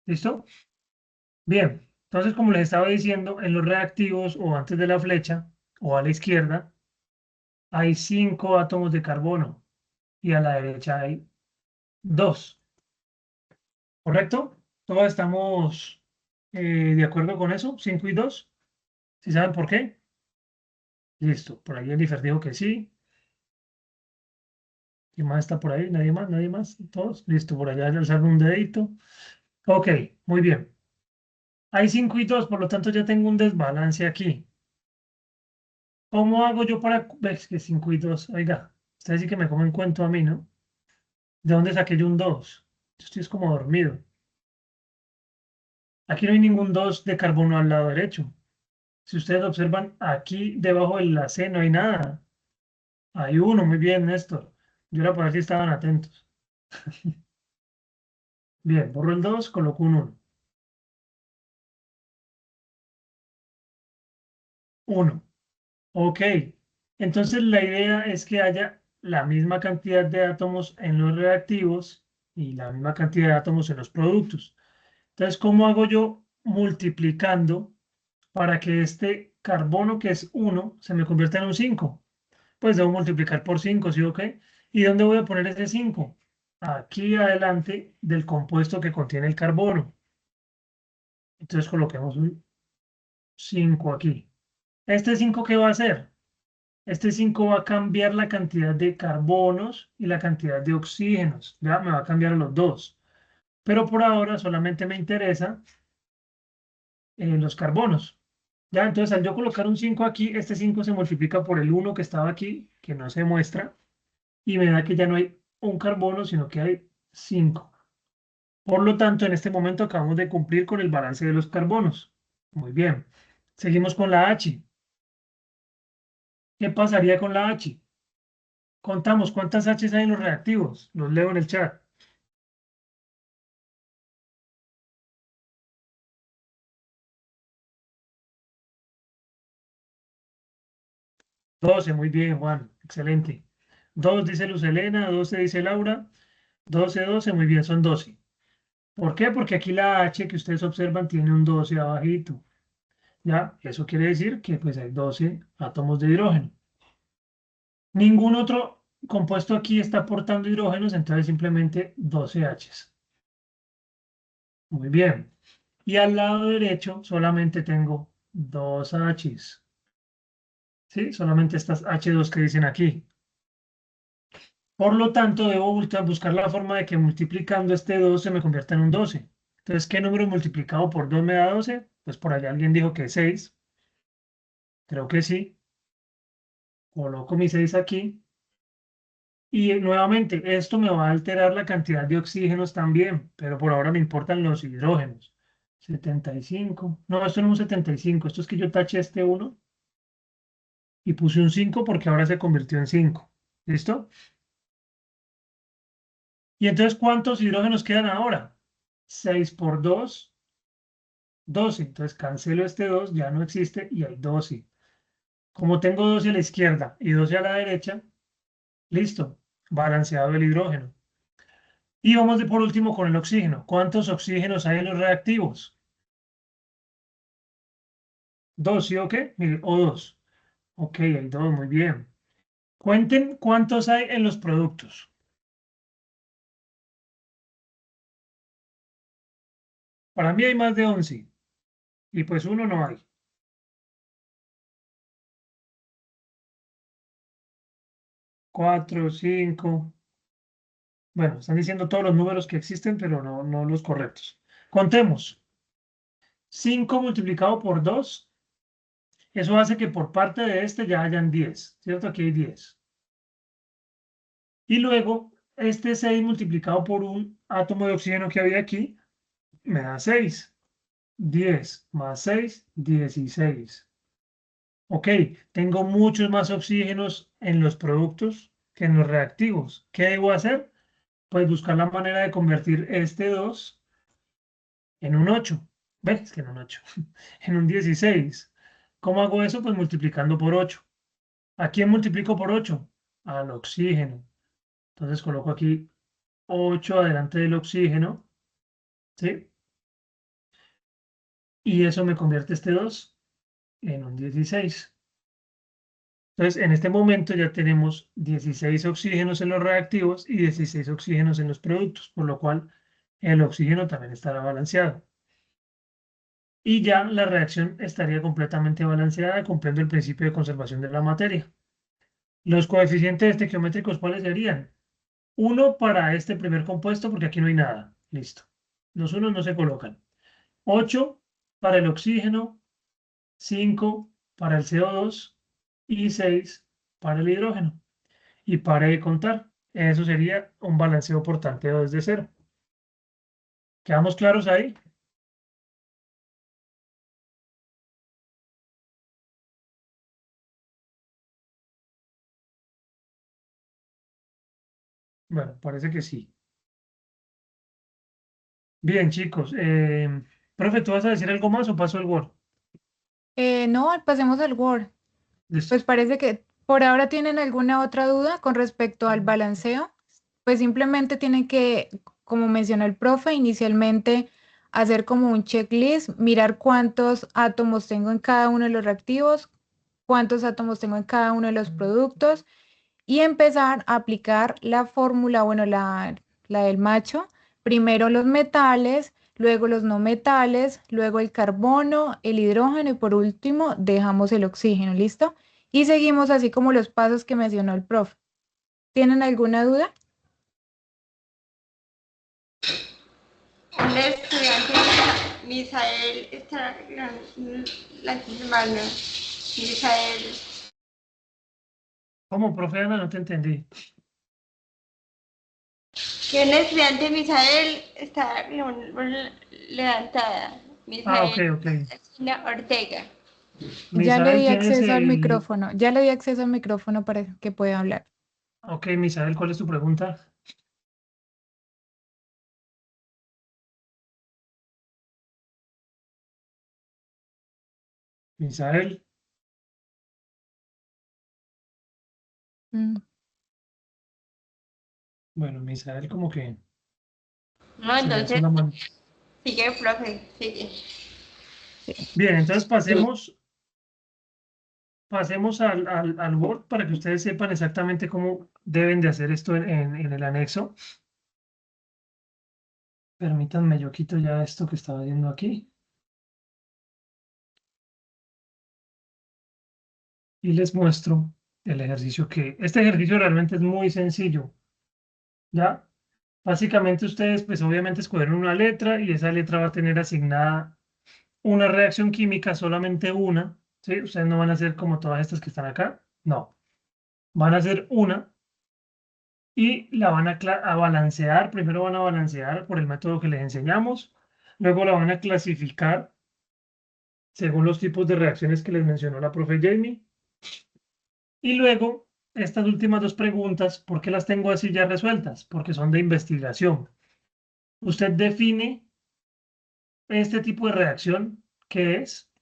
¿Listo? Bien, entonces como les estaba diciendo, en los reactivos o antes de la flecha o a la izquierda hay 5 átomos de carbono y a la derecha hay 2. ¿Correcto? ¿Todos estamos de acuerdo con eso? 5 y 2. ¿Sí saben por qué? Listo, por ahí Elifer dijo que sí. ¿Quién más está por ahí? ¿Nadie más? ¿Nadie más? ¿Todos? Listo, por allá alzaron un dedito. Ok, muy bien. Hay 5 y 2, por lo tanto ya tengo un desbalance aquí. ¿Cómo hago yo para...? Ves que 5 y 2. Oiga, ustedes sí que me comen cuento a mí, ¿no? ¿De dónde saqué yo un 2? Yo estoy es como dormido. Aquí no hay ningún 2 de carbono al lado derecho. Si ustedes observan, aquí debajo de la C no hay nada. Hay uno, muy bien, Néstor. Yo era para ver si estaban atentos. Bien, borro el 2, coloco un 1. 1. Ok. Entonces la idea es que haya la misma cantidad de átomos en los reactivos y la misma cantidad de átomos en los productos. Entonces, ¿cómo hago yo multiplicando para que este carbono que es 1 se me convierta en un 5? Pues debo multiplicar por 5, ¿sí o qué? ¿Y dónde voy a poner ese 5? Aquí adelante del compuesto que contiene el carbono. Entonces coloquemos un 5 aquí. ¿Este 5 qué va a hacer? Este 5 va a cambiar la cantidad de carbonos y la cantidad de oxígenos. Ya me va a cambiar a los dos. Pero por ahora solamente me interesa los carbonos. Ya, entonces al yo colocar un 5 aquí, este 5 se multiplica por el 1 que estaba aquí, que no se muestra, y me da que ya no hay un carbono, sino que hay 5. Por lo tanto, en este momento acabamos de cumplir con el balance de los carbonos. Muy bien. Seguimos con la H. ¿Qué pasaría con la H? Contamos cuántas H's hay en los reactivos. Los leo en el chat. 12, muy bien, Juan. Excelente. 2 dice Luz Helena, 12 dice Laura, 12, 12, muy bien, son 12. ¿Por qué? Porque aquí la H que ustedes observan tiene un 12 abajito. ¿Ya? Eso quiere decir que pues hay 12 átomos de hidrógeno. Ningún otro compuesto aquí está aportando hidrógenos, entonces simplemente 12 Hs. Muy bien. Y al lado derecho solamente tengo 2 Hs. ¿Sí? Solamente estas H2 que dicen aquí. Por lo tanto, debo buscar la forma de que multiplicando este 2 se me convierta en un 12. Entonces, ¿qué número multiplicado por 2 me da 12? Pues por allá alguien dijo que 6. Creo que sí. Coloco mi 6 aquí. Y nuevamente, esto me va a alterar la cantidad de oxígenos también, pero por ahora me importan los hidrógenos. 75. No, esto no es un 75. Esto es que yo taché este 1 y puse un 5 porque ahora se convirtió en 5. ¿Listo? Y entonces, ¿cuántos hidrógenos quedan ahora? 6 por 2, 12. Entonces, cancelo este 2, ya no existe y hay 12. Como tengo 12 a la izquierda y 12 a la derecha, listo, balanceado el hidrógeno. Y vamos por último con el oxígeno. ¿Cuántos oxígenos hay en los reactivos? 2, ¿sí o qué? Mire, o 2. Ok, hay 2, muy bien. Cuenten cuántos hay en los productos. Para mí hay más de 11. Y pues uno no hay. 4, 5. Bueno, están diciendo todos los números que existen, pero no los correctos. Contemos. 5 multiplicado por 2. Eso hace que por parte de este ya hayan 10. ¿Cierto? Aquí hay 10. Y luego, este 6 multiplicado por un átomo de oxígeno que había aquí, me da 6. 10 más 6, 16. Ok, tengo muchos más oxígenos en los productos que en los reactivos. ¿Qué debo hacer? Pues buscar la manera de convertir este 2 en un 8. ¿Ves? Que en un 8. En un 16. ¿Cómo hago eso? Pues multiplicando por 8. ¿A quién multiplico por 8? Al oxígeno. Entonces coloco aquí 8 adelante del oxígeno. ¿Sí? Y eso me convierte este 2 en un 16. Entonces, en este momento ya tenemos 16 oxígenos en los reactivos y 16 oxígenos en los productos, por lo cual el oxígeno también estará balanceado. Y ya la reacción estaría completamente balanceada, cumpliendo el principio de conservación de la materia. Los coeficientes estequiométricos, ¿cuáles serían? 1 para este primer compuesto, porque aquí no hay nada. Listo. Los unos no se colocan. 8 para el oxígeno, 5 para el CO2 y 6 para el hidrógeno. Y pare de contar. Eso sería un balanceo por tanteo desde cero. ¿Quedamos claros ahí? Bueno, parece que sí. Bien, chicos. Profe, ¿tú vas a decir algo más o paso el Word? No, pasemos al Word. Listo. Pues parece que por ahora tienen alguna otra duda con respecto al balanceo. Pues simplemente tienen que, como mencionó el profe, inicialmente hacer como un checklist, mirar cuántos átomos tengo en cada uno de los reactivos, cuántos átomos tengo en cada uno de los productos y empezar a aplicar la fórmula, bueno, la del macho, primero los metales, luego los no metales, luego el carbono, el hidrógeno y por último dejamos el oxígeno, ¿listo? Y seguimos así como los pasos que mencionó el profe. ¿Tienen alguna duda? Un estudiante, Misael, está la semana. Misael. ¿Cómo, profe Ana? No te entendí. Que un estudiante, Misael, está levantada. Ah, ok, Misael ok. Ortega. Ya le Misael, di tienes acceso al el... micrófono, ya le di acceso al micrófono para que pueda hablar. Ok, Misael, ¿cuál es tu pregunta? Misael. Mm. Bueno, Misael como que No, se le alzó entonces, la mano. sigue, profe, sigue. Bien, entonces pasemos al Word para que ustedes sepan exactamente cómo deben de hacer esto en el anexo. Permítanme, yo quito ya esto que estaba viendo aquí. Y les muestro el ejercicio este ejercicio realmente es muy sencillo, ¿ya? Básicamente ustedes, pues obviamente escogieron una letra y esa letra va a tener asignada una reacción química, solamente una, ¿sí? Ustedes no van a hacer como todas estas que están acá, no. Van a hacer una y la van a balancear. Primero van a balancear por el método que les enseñamos, luego la van a clasificar según los tipos de reacciones que les mencionó la profe Jamie. Y luego, estas últimas dos preguntas, ¿por qué las tengo así ya resueltas? Porque son de investigación. Usted define este tipo de reacción, ¿qué es?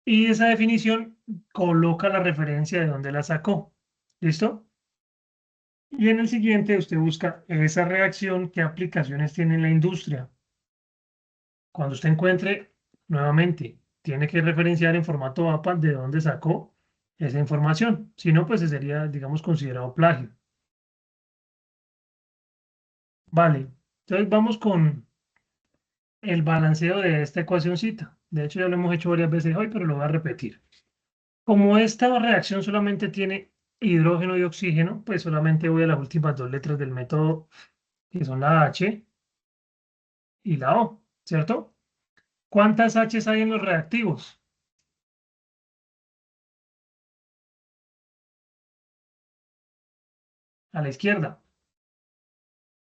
Y esa definición coloca la referencia de dónde la sacó. ¿Listo? Y en el siguiente usted busca esa reacción, qué aplicaciones tiene en la industria. Cuando usted encuentre, nuevamente, tiene que referenciar en formato APA de dónde sacó esa información. Si no, pues sería, digamos, considerado plagio. Vale, entonces vamos con el balanceo de esta ecuacióncita. De hecho, ya lo hemos hecho varias veces hoy, pero lo voy a repetir. Como esta reacción solamente tiene hidrógeno y oxígeno, pues solamente voy a las últimas dos letras del método, que son la H y la O, ¿cierto? ¿Cuántas H's hay en los reactivos? A la izquierda.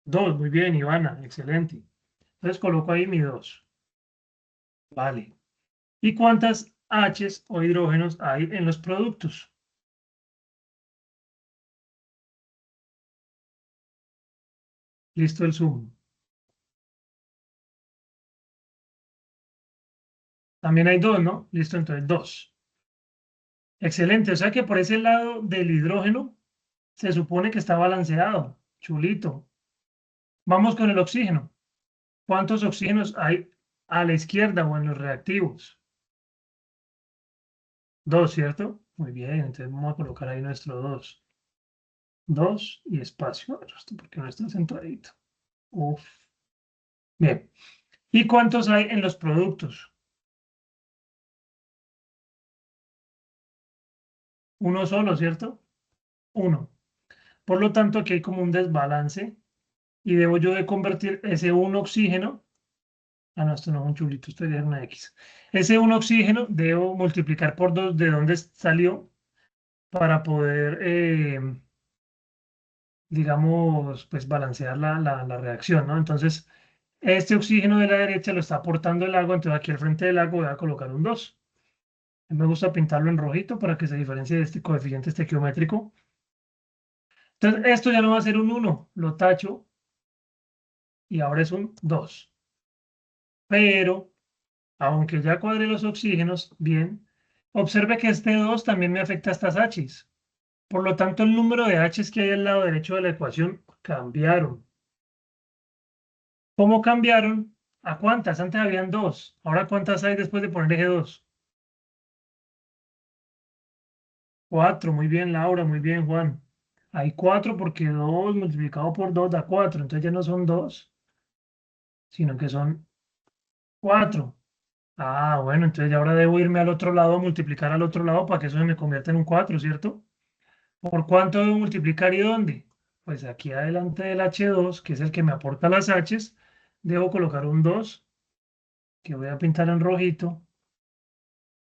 Dos, muy bien, Ivana, excelente. Entonces coloco ahí mi 2. Vale. ¿Y cuántas H's o hidrógenos hay en los productos? Listo el zoom. También hay 2, ¿no? Listo, entonces 2. Excelente, o sea que por ese lado del hidrógeno se supone que está balanceado. Chulito. Vamos con el oxígeno. ¿Cuántos oxígenos hay a la izquierda o en los reactivos? 2, ¿cierto? Muy bien, entonces vamos a colocar ahí nuestro 2. 2 y espacio. Esto porque no está centradito. Uf. Bien. ¿Y cuántos hay en los productos? Uno solo, ¿cierto? Uno. Por lo tanto, aquí hay como un desbalance y debo yo de convertir ese 1 oxígeno. Ah, no, esto no es un chulito, esto ya es una X. Ese 1 oxígeno debo multiplicar por 2 de dónde salió para poder, digamos, pues balancear la reacción, ¿no? Entonces, este oxígeno de la derecha lo está aportando el agua, entonces aquí al frente del agua voy a colocar un 2. Me gusta pintarlo en rojito para que se diferencie de este coeficiente estequiométrico. Entonces, esto ya no va a ser un 1, lo tacho y ahora es un 2. Pero, aunque ya cuadré los oxígenos, bien, observe que este 2 también me afecta a estas H's. Por lo tanto, el número de H's que hay al lado derecho de la ecuación cambiaron. ¿Cómo cambiaron? ¿A cuántas? Antes habían 2. ¿Ahora cuántas hay después de poner eje 2? 4. Muy bien, Laura. Muy bien, Juan. Hay 4 porque 2 multiplicado por 2 da 4. Entonces ya no son 2, sino que son 4. Ah, bueno, entonces ya ahora debo irme al otro lado, multiplicar al otro lado para que eso se me convierta en un 4, ¿cierto? ¿Por cuánto debo multiplicar y dónde? Pues aquí adelante del H2, que es el que me aporta las H's, debo colocar un 2, que voy a pintar en rojito.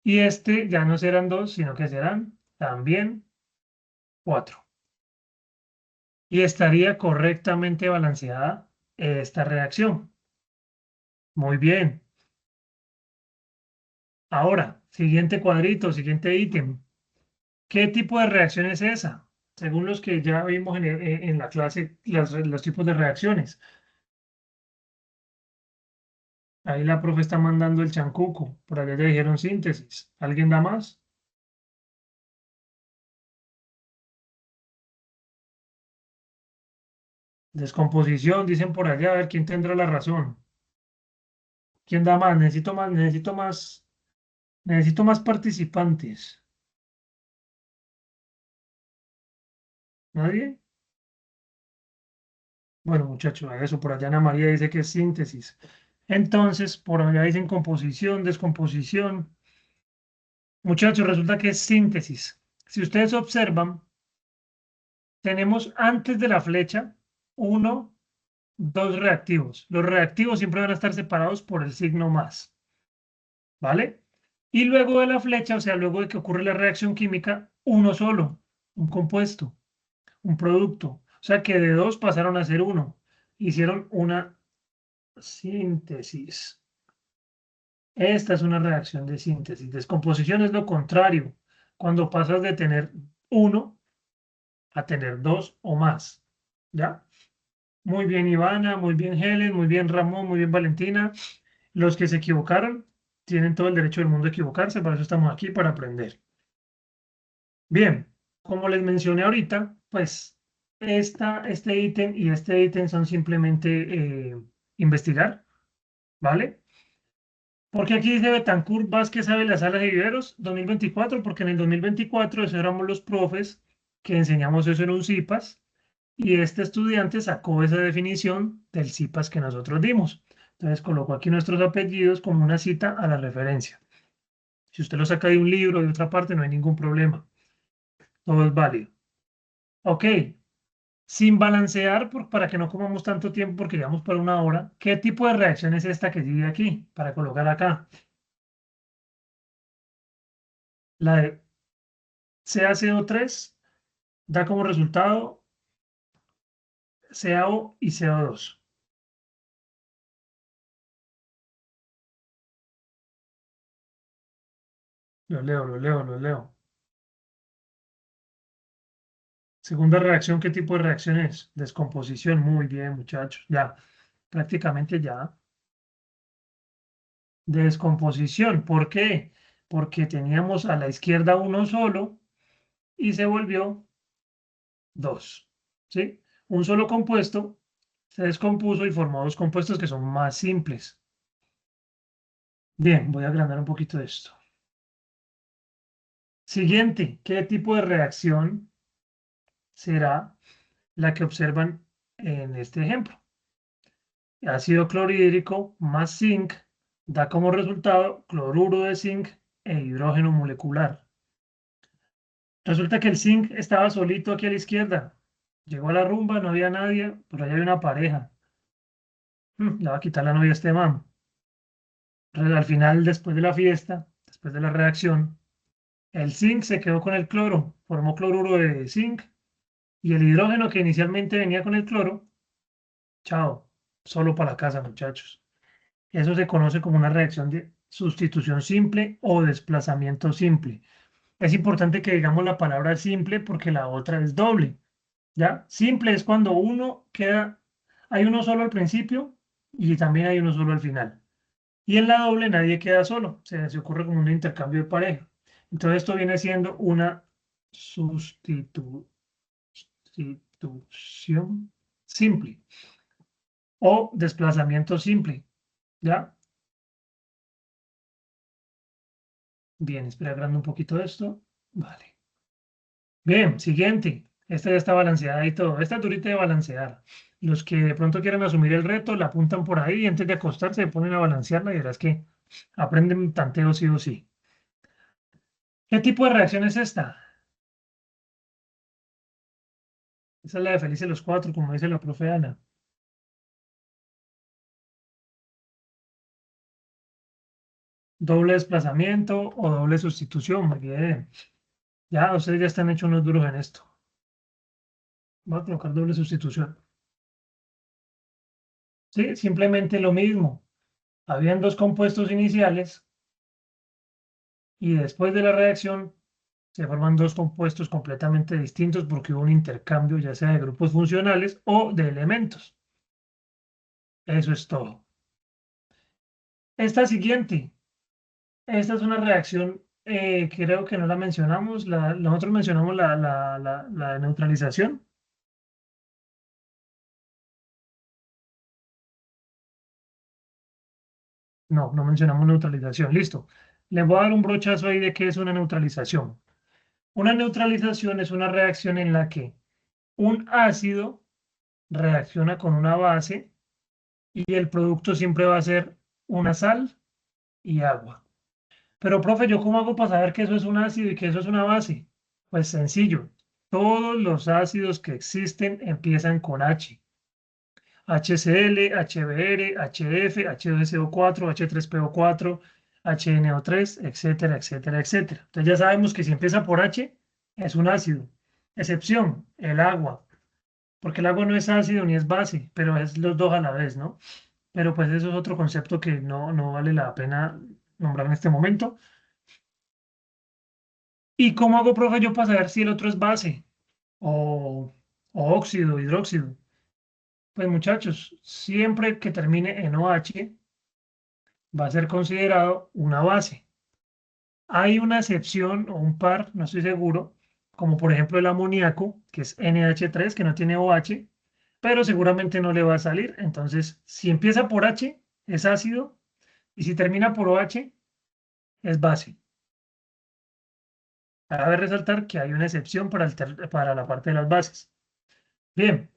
Y este ya no serán 2, sino que serán también 4. Y estaría correctamente balanceada esta reacción. Muy bien. Ahora, siguiente cuadrito, siguiente ítem. ¿Qué tipo de reacción es esa? Según los que ya vimos en la clase, los tipos de reacciones. Ahí la profe está mandando el chancuco. Por allá ya dijeron síntesis. ¿Alguien da más? Descomposición, dicen por allá. A ver quién tendrá la razón. ¿Quién da más? Necesito más participantes. ¿Nadie? Bueno, muchachos, eso por allá Ana María dice que es síntesis. Entonces, por allá dicen composición, descomposición. Muchachos, resulta que es síntesis. Si ustedes observan, tenemos antes de la flecha uno, dos reactivos. Los reactivos siempre van a estar separados por el signo más, ¿vale? Y luego de la flecha, o sea, luego de que ocurre la reacción química, uno solo, un compuesto, un producto. O sea que de dos pasaron a ser uno. Hicieron una síntesis. Esta es una reacción de síntesis. Descomposición es lo contrario, cuando pasas de tener uno a tener dos o más. ¿Ya? Muy bien, Ivana, muy bien, Helen, muy bien, Ramón, muy bien, Valentina. Los que se equivocaron tienen todo el derecho del mundo a equivocarse, para eso estamos aquí, para aprender. Bien, como les mencioné ahorita, pues este ítem y este ítem son simplemente investigar, ¿vale? Porque aquí dice Betancourt Vázquez Ávila Salas y Viveros 2024, porque en el 2024 eso éramos los profes que enseñamos eso en un CIPAS y este estudiante sacó esa definición del CIPAS que nosotros dimos. Entonces colocó aquí nuestros apellidos como una cita a la referencia. Si usted lo saca de un libro, de otra parte, no hay ningún problema. Todo es válido. Ok, sin balancear, para que no comamos tanto tiempo, porque llevamos por una hora, ¿qué tipo de reacción es esta que sigue aquí? Para colocar acá. La de CaCO3 da como resultado CaO y CO2. Lo leo. Segunda reacción, ¿qué tipo de reacción es? Descomposición. Muy bien, muchachos. Ya, prácticamente ya. Descomposición. ¿Por qué? Porque teníamos a la izquierda uno solo y se volvió dos. ¿Sí? Un solo compuesto se descompuso y formó dos compuestos que son más simples. Bien, voy a agrandar un poquito de esto. Siguiente, ¿qué tipo de reacción será la que observan en este ejemplo? Ácido clorhídrico más zinc da como resultado cloruro de zinc e hidrógeno molecular. Resulta que el zinc estaba solito aquí a la izquierda. Llegó a la rumba, no había nadie, pero allá hay una pareja. Le va a quitar la novia a este man. Entonces, al final, después de la fiesta, después de la reacción, el zinc se quedó con el cloro, formó cloruro de zinc y el hidrógeno que inicialmente venía con el cloro, chao, solo para la casa, muchachos. Eso se conoce como una reacción de sustitución simple o desplazamiento simple. Es importante que digamos la palabra simple porque la otra es doble. ¿Ya? Simple es cuando uno queda, hay uno solo al principio y también hay uno solo al final. Y en la doble nadie queda solo, se ocurre como un intercambio de pareja. Entonces esto viene siendo una sustitución simple o desplazamiento simple. ¿Ya? Bien, espera agrando un poquito esto. Vale. Bien, siguiente. Esta ya está balanceada y todo. Esta es durita de balancear. Los que de pronto quieran asumir el reto, la apuntan por ahí y antes de acostarse se ponen a balancearla y verás que aprenden tanteo sí o sí. ¿Qué tipo de reacción es esta? Esa es la de Felices los Cuatro, como dice la profe Ana. Doble desplazamiento o doble sustitución. Muy bien. Ya, ustedes ya están hechos unos duros en esto. Voy a colocar doble sustitución. Sí, simplemente lo mismo. Habían dos compuestos iniciales y después de la reacción se forman dos compuestos completamente distintos porque hubo un intercambio ya sea de grupos funcionales o de elementos. Eso es todo. Esta siguiente, esta es una reacción, creo que no la mencionamos, nosotros mencionamos la neutralización. No, no mencionamos neutralización. Listo. Les voy a dar un brochazo ahí de qué es una neutralización. Una neutralización es una reacción en la que un ácido reacciona con una base y el producto siempre va a ser una sal y agua. Pero, profe, ¿yo cómo hago para saber que eso es un ácido y que eso es una base? Pues sencillo. Todos los ácidos que existen empiezan con H. HCl, HBr, HF, H2SO4, H3PO4, HNO3, etcétera, etcétera, etcétera. Entonces ya sabemos que si empieza por H, es un ácido. Excepción, el agua. Porque el agua no es ácido ni es base, pero es los dos a la vez, ¿no? Pero pues eso es otro concepto que no vale la pena nombrar en este momento. ¿Y cómo hago, profe, yo para saber si el otro es base o óxido, hidróxido? Pues muchachos, siempre que termine en OH va a ser considerado una base. Hay una excepción o un par, no estoy seguro, como por ejemplo el amoníaco, que es NH3, que no tiene OH, pero seguramente no le va a salir. Entonces, si empieza por H, es ácido, y si termina por OH, es base. Cabe resaltar que hay una excepción para la parte de las bases. Bien,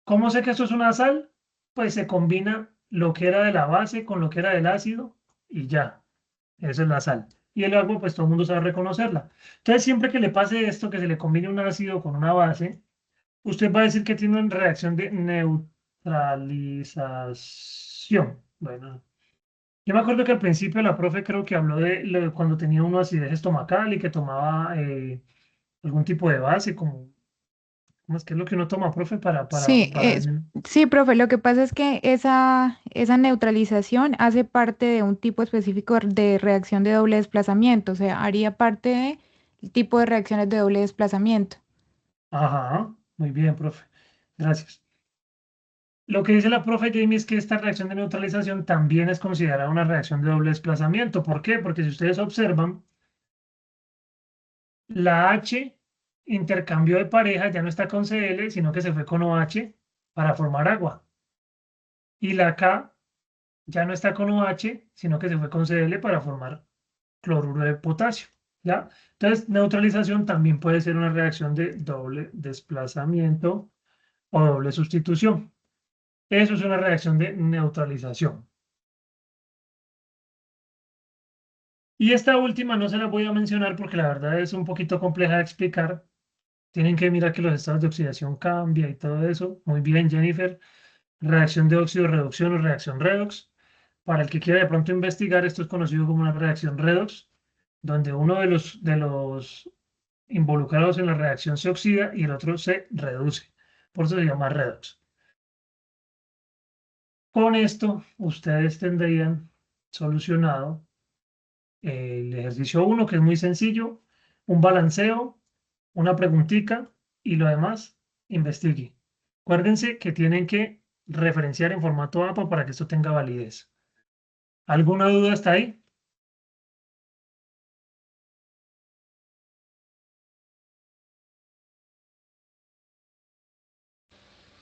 ¿cómo sé que esto es una sal? Pues se combina lo que era de la base con lo que era del ácido y ya, eso es la sal. Y el agua, pues todo el mundo sabe reconocerla. Entonces, siempre que le pase esto, que se le combine un ácido con una base, usted va a decir que tiene una reacción de neutralización. Bueno, yo me acuerdo que al principio la profe creo que habló de cuando tenía una acidez estomacal y que tomaba algún tipo de base, como, ¿cómo es que es lo que uno toma, profe, Sí, sí, profe, lo que pasa es que esa neutralización hace parte de un tipo específico de reacción de doble desplazamiento, o sea, haría parte del tipo de reacciones de doble desplazamiento. Ajá, muy bien, profe. Gracias. Lo que dice la profe Jamie es que esta reacción de neutralización también es considerada una reacción de doble desplazamiento. ¿Por qué? Porque si ustedes observan, la H intercambió de pareja, ya no está con Cl, sino que se fue con OH para formar agua. Y la K ya no está con OH, sino que se fue con Cl para formar cloruro de potasio. ¿Ya? Entonces, neutralización también puede ser una reacción de doble desplazamiento o doble sustitución. Eso es una reacción de neutralización. Y esta última no se la voy a mencionar porque la verdad es un poquito compleja de explicar. Tienen que mirar que los estados de oxidación cambia y todo eso. Muy bien, Jennifer. Reacción de óxido-reducción o reacción redox. Para el que quiera de pronto investigar, esto es conocido como una reacción redox, donde uno de los involucrados en la reacción se oxida y el otro se reduce. Por eso se llama redox. Con esto, ustedes tendrían solucionado el ejercicio 1, que es muy sencillo, un balanceo, una preguntita y lo demás, investigue. Acuérdense que tienen que referenciar en formato APA para que esto tenga validez. ¿Alguna duda hasta ahí?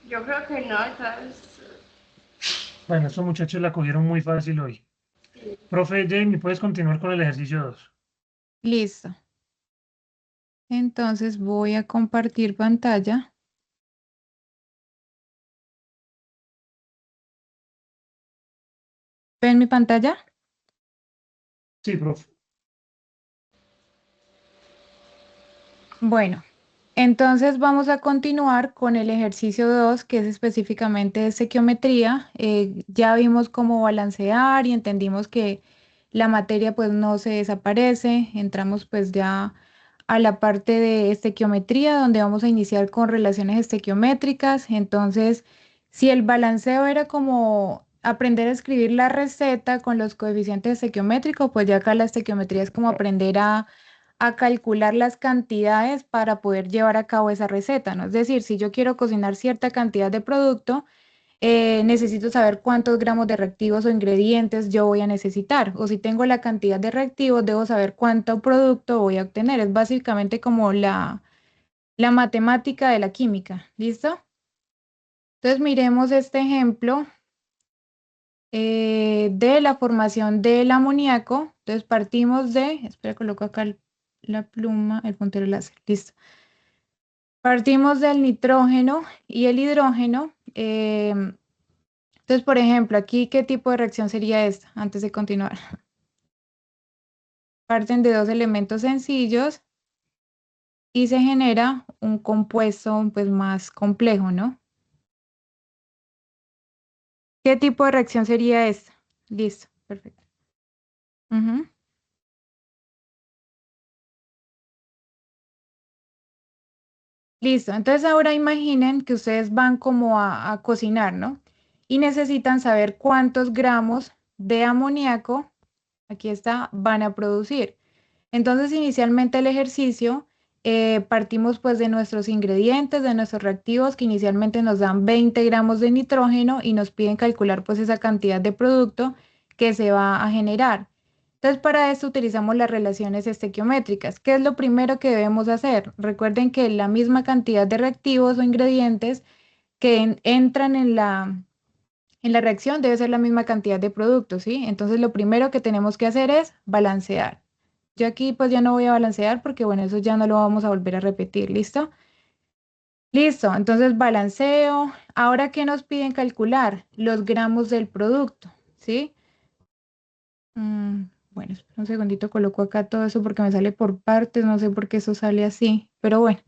Yo creo que no, ¿sabes? Bueno, estos muchachos la cogieron muy fácil hoy. Profe Jamie, ¿puedes continuar con el ejercicio 2? Listo. Entonces voy a compartir pantalla. ¿Ven mi pantalla? Sí, profe. Bueno, entonces vamos a continuar con el ejercicio 2, que es específicamente de estequiometría. Ya vimos cómo balancear y entendimos que la materia pues no se desaparece. Entramos pues ya a la parte de estequiometría, donde vamos a iniciar con relaciones estequiométricas. Entonces, si el balanceo era como aprender a escribir la receta con los coeficientes estequiométricos, pues ya acá la estequiometría es como aprender a calcular las cantidades para poder llevar a cabo esa receta, ¿no? Es decir, si yo quiero cocinar cierta cantidad de producto, necesito saber cuántos gramos de reactivos o ingredientes yo voy a necesitar. O si tengo la cantidad de reactivos, debo saber cuánto producto voy a obtener. Es básicamente como la matemática de la química. ¿Listo? Entonces miremos este ejemplo de la formación del amoníaco. Entonces partimos de, espera, coloco acá la pluma, el puntero láser. Listo. Partimos del nitrógeno y el hidrógeno. Entonces, por ejemplo, aquí, ¿qué tipo de reacción sería esta? Antes de continuar. Parten de dos elementos sencillos y se genera un compuesto pues más complejo, ¿no? ¿Qué tipo de reacción sería esta? Listo, perfecto. Ujú. Listo, entonces ahora imaginen que ustedes van como a cocinar, ¿no? Y necesitan saber cuántos gramos de amoníaco, aquí está, van a producir. Entonces, inicialmente el ejercicio, partimos pues de nuestros ingredientes, de nuestros reactivos, que inicialmente nos dan 20 gramos de nitrógeno y nos piden calcular pues esa cantidad de producto que se va a generar. Entonces, para esto utilizamos las relaciones estequiométricas. ¿Qué es lo primero que debemos hacer? Recuerden que la misma cantidad de reactivos o ingredientes que entran en la reacción debe ser la misma cantidad de productos, ¿sí? Entonces, lo primero que tenemos que hacer es balancear. Yo aquí pues ya no voy a balancear porque bueno, eso ya no lo vamos a volver a repetir, ¿listo? Listo, entonces balanceo. Ahora, ¿qué nos piden calcular? Los gramos del producto, ¿sí? Bueno, espera un segundito, coloco acá todo eso porque me sale por partes, no sé por qué eso sale así, pero bueno.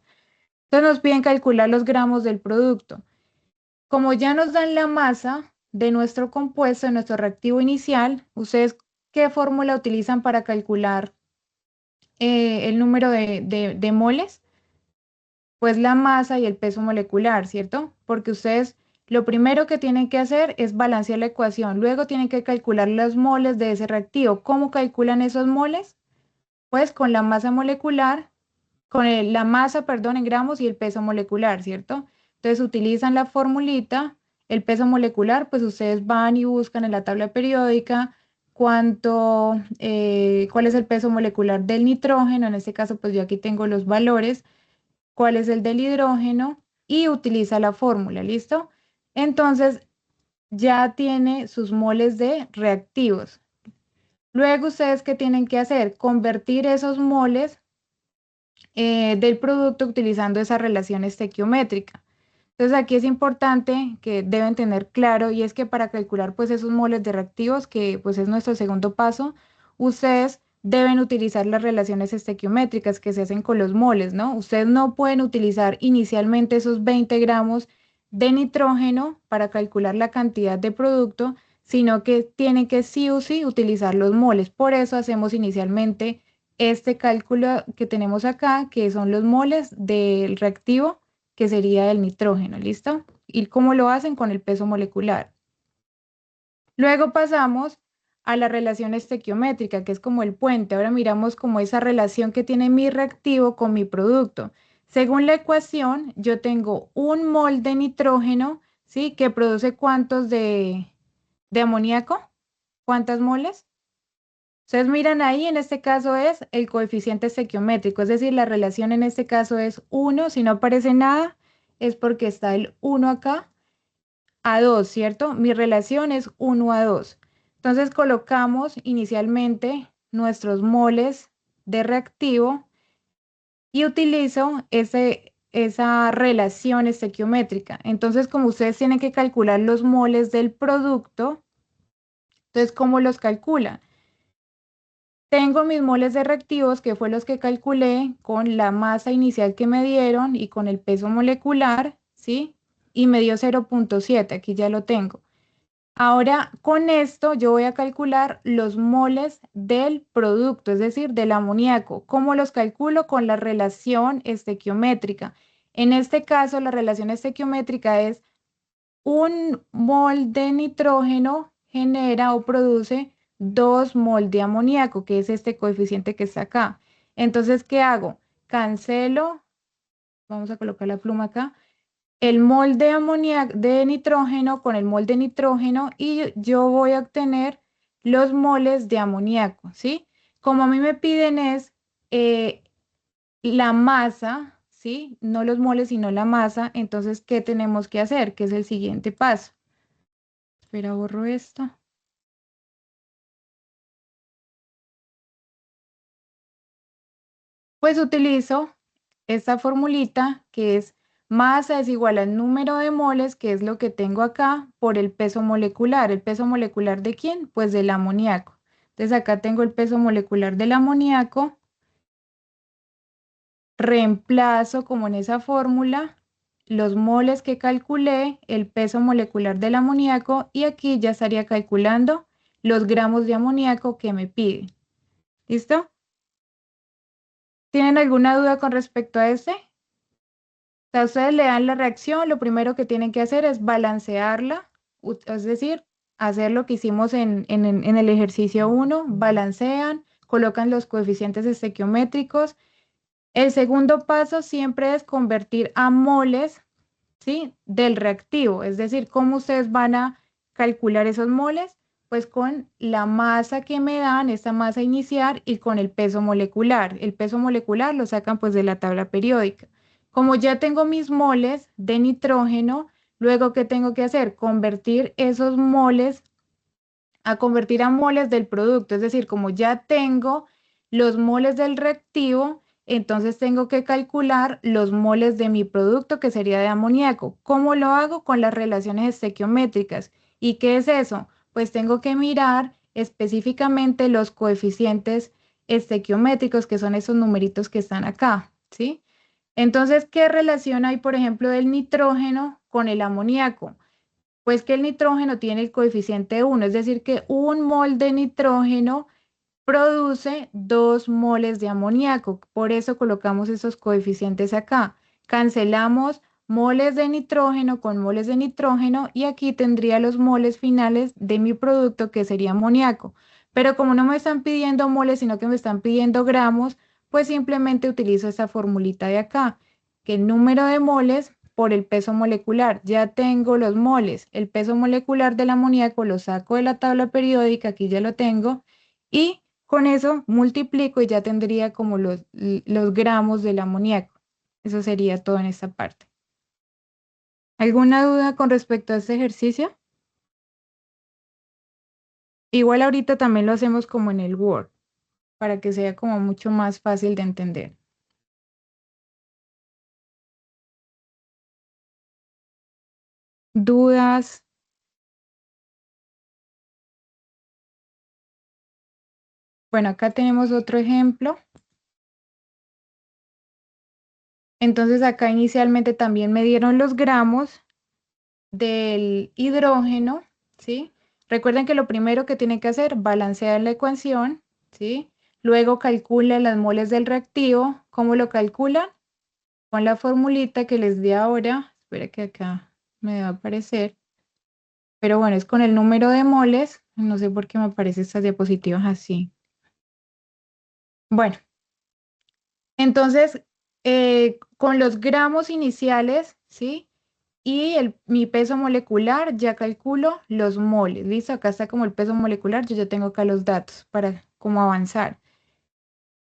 Entonces nos piden calcular los gramos del producto. Como ya nos dan la masa de nuestro compuesto, de nuestro reactivo inicial, ¿ustedes qué fórmula utilizan para calcular el número de moles? Pues la masa y el peso molecular, ¿cierto? Porque ustedes lo primero que tienen que hacer es balancear la ecuación, luego tienen que calcular los moles de ese reactivo. ¿Cómo calculan esos moles? Pues con la masa molecular, la masa, perdón, en gramos y el peso molecular, ¿cierto? Entonces utilizan la formulita, el peso molecular, pues ustedes van y buscan en la tabla periódica cuál es el peso molecular del nitrógeno, en este caso pues yo aquí tengo los valores, cuál es el del hidrógeno y utiliza la fórmula, ¿listo? Entonces ya tiene sus moles de reactivos. Luego ustedes, ¿qué tienen que hacer? Convertir esos moles del producto utilizando esa relación estequiométrica. Entonces aquí es importante que deben tener claro y es que para calcular pues esos moles de reactivos, que pues es nuestro segundo paso, ustedes deben utilizar las relaciones estequiométricas que se hacen con los moles, ¿no? Ustedes no pueden utilizar inicialmente esos 20 gramos de nitrógeno para calcular la cantidad de producto, sino que tienen que sí o sí utilizar los moles. Por eso hacemos inicialmente este cálculo que tenemos acá, que son los moles del reactivo que sería el nitrógeno, ¿listo? ¿Y cómo lo hacen? Con el peso molecular. Luego pasamos a la relación estequiométrica, que es como el puente. Ahora miramos como esa relación que tiene mi reactivo con mi producto. Según la ecuación, yo tengo un mol de nitrógeno, ¿sí? Que produce ¿cuántos de amoníaco? ¿Cuántas moles? Ustedes miran ahí, en este caso es el coeficiente estequiométrico, es decir, la relación en este caso es 1, si no aparece nada es porque está el 1 acá a 2, ¿cierto? Mi relación es 1 a 2. Entonces colocamos inicialmente nuestros moles de reactivo y utilizo esa relación estequiométrica. Entonces, como ustedes tienen que calcular los moles del producto, entonces, ¿cómo los calculan? Tengo mis moles de reactivos, que fue los que calculé con la masa inicial que me dieron y con el peso molecular, ¿sí? Y me dio 0,7, aquí ya lo tengo. Ahora, con esto yo voy a calcular los moles del producto, es decir, del amoníaco. ¿Cómo los calculo? Con la relación estequiométrica. En este caso, la relación estequiométrica es un mol de nitrógeno genera o produce 2 mol de amoníaco, que es este coeficiente que está acá. Entonces, ¿qué hago? Cancelo, vamos a colocar la pluma acá, el mol de amoníaco, de nitrógeno con el mol de nitrógeno y yo voy a obtener los moles de amoníaco, ¿sí? Como a mí me piden es eh, la masa, ¿sí? No los moles, sino la masa, entonces, ¿qué tenemos que hacer? ¿Qué es el siguiente paso? Espera, borro esto. Pues utilizo esta formulita que es masa es igual al número de moles, que es lo que tengo acá, por el peso molecular. ¿El peso molecular de quién? Pues del amoníaco. Entonces acá tengo el peso molecular del amoníaco, reemplazo como en esa fórmula los moles que calculé, el peso molecular del amoníaco y aquí ya estaría calculando los gramos de amoníaco que me pide. ¿Listo? ¿Tienen alguna duda con respecto a este? O sea, ustedes le dan la reacción, lo primero que tienen que hacer es balancearla, es decir, hacer lo que hicimos en el ejercicio 1, balancean, colocan los coeficientes estequiométricos. El segundo paso siempre es convertir a moles, ¿sí?, del reactivo, es decir, ¿cómo ustedes van a calcular esos moles? Pues con la masa que me dan, esta masa inicial, y con el peso molecular. El peso molecular lo sacan pues de la tabla periódica. Como ya tengo mis moles de nitrógeno, luego ¿qué tengo que hacer? Convertir esos moles convertir a moles del producto, es decir, como ya tengo los moles del reactivo, entonces tengo que calcular los moles de mi producto, que sería de amoníaco. ¿Cómo lo hago? Con las relaciones estequiométricas. ¿Y qué es eso? Pues tengo que mirar específicamente los coeficientes estequiométricos, que son esos numeritos que están acá, ¿sí? Entonces, ¿qué relación hay, por ejemplo, del nitrógeno con el amoníaco? Pues que el nitrógeno tiene el coeficiente 1, es decir, que un mol de nitrógeno produce 2 moles de amoníaco. Por eso colocamos esos coeficientes acá. Cancelamos moles de nitrógeno con moles de nitrógeno y aquí tendría los moles finales de mi producto, que sería amoníaco. Pero como no me están pidiendo moles, sino que me están pidiendo gramos, pues simplemente utilizo esta formulita de acá, que el número de moles por el peso molecular. Ya tengo los moles. El peso molecular del amoníaco lo saco de la tabla periódica, aquí ya lo tengo, y con eso multiplico y ya tendría como los gramos del amoníaco. Eso sería todo en esta parte. ¿Alguna duda con respecto a este ejercicio? Igual ahorita también lo hacemos como en el Word, para que sea como mucho más fácil de entender. ¿Dudas? Bueno, acá tenemos otro ejemplo. Entonces acá inicialmente también me dieron los gramos del hidrógeno, ¿sí? Recuerden que lo primero que tiene que hacer, balancear la ecuación, ¿sí? Luego calcula las moles del reactivo. ¿Cómo lo calculan? Con la formulita que les di ahora. Espera que acá me va a aparecer. Pero bueno, es con el número de moles. No sé por qué me aparecen estas diapositivas así. Bueno, entonces, con los gramos iniciales, ¿sí? Y mi peso molecular, ya calculo los moles. ¿Listo? Acá está como el peso molecular, yo ya tengo acá los datos para cómo avanzar.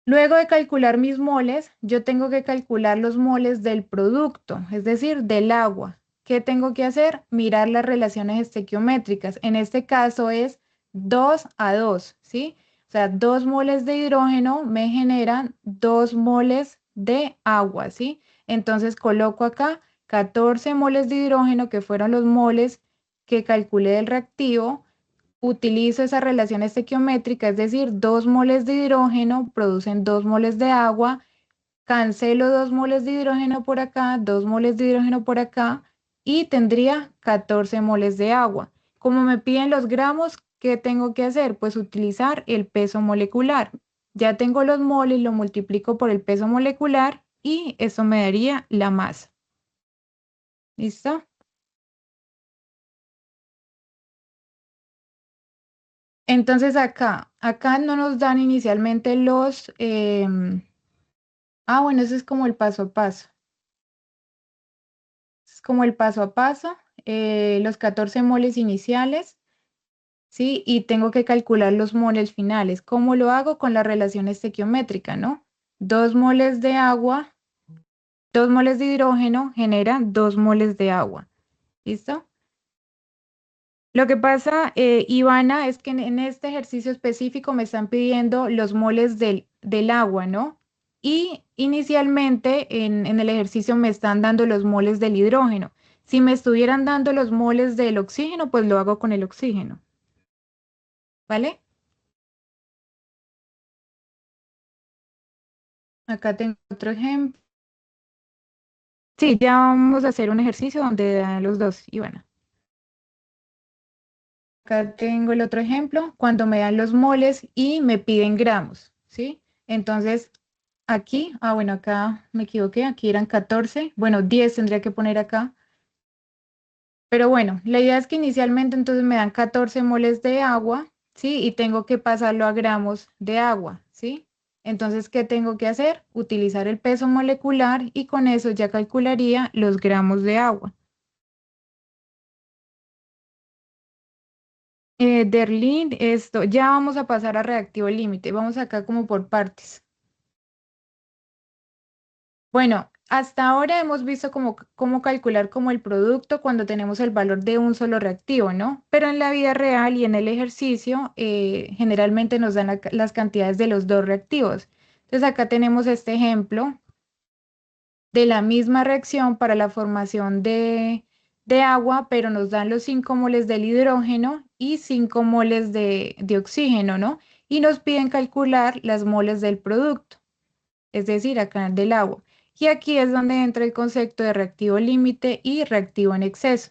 Luego de calcular mis moles, yo tengo que calcular los moles del producto, es decir, del agua. ¿Qué tengo que hacer? Mirar las relaciones estequiométricas. En este caso es 2 a 2, ¿sí? O sea, 2 moles de hidrógeno me generan 2 moles de agua, ¿sí? Entonces coloco acá 14 moles de hidrógeno, que fueron los moles que calculé del reactivo. Utilizo esa relación estequiométrica, es decir, 2 moles de hidrógeno producen 2 moles de agua, cancelo 2 moles de hidrógeno por acá, 2 moles de hidrógeno por acá y tendría 14 moles de agua. Como me piden los gramos, ¿qué tengo que hacer? Pues utilizar el peso molecular. Ya tengo los moles, lo multiplico por el peso molecular y eso me daría la masa. ¿Listo? Entonces acá no nos dan inicialmente los... bueno, eso es como el paso a paso. Es como el paso a paso, los 14 moles iniciales, ¿sí? Y tengo que calcular los moles finales. ¿Cómo lo hago? Con la relación estequiométrica, ¿no? 2 moles de agua, 2 moles de hidrógeno generan 2 moles de agua. ¿Listo? Lo que pasa, Ivana, es que en este ejercicio específico me están pidiendo los moles del agua, ¿no? Y inicialmente en el ejercicio me están dando los moles del hidrógeno. Si me estuvieran dando los moles del oxígeno, pues lo hago con el oxígeno. ¿Vale? Acá tengo otro ejemplo. Sí, ya vamos a hacer un ejercicio donde dan los dos. Y bueno, acá tengo el otro ejemplo, cuando me dan los moles y me piden gramos, ¿sí? Entonces, aquí, bueno, acá me equivoqué, aquí eran 14, bueno, 10 tendría que poner acá. Pero bueno, la idea es que inicialmente entonces me dan 14 moles de agua, ¿sí? Y tengo que pasarlo a gramos de agua, ¿sí? Entonces, ¿qué tengo que hacer? Utilizar el peso molecular y con eso ya calcularía los gramos de agua. Derlin, esto, ya vamos a pasar a reactivo límite. Vamos acá como por partes. Bueno, hasta ahora hemos visto cómo calcular como el producto cuando tenemos el valor de un solo reactivo, ¿no? Pero en la vida real y en el ejercicio, generalmente nos dan las cantidades de los dos reactivos. Entonces acá tenemos este ejemplo de la misma reacción para la formación de agua, pero nos dan los 5 moles del hidrógeno y 5 moles de oxígeno, ¿no? Y nos piden calcular las moles del producto, es decir, acá del agua. Y aquí es donde entra el concepto de reactivo límite y reactivo en exceso.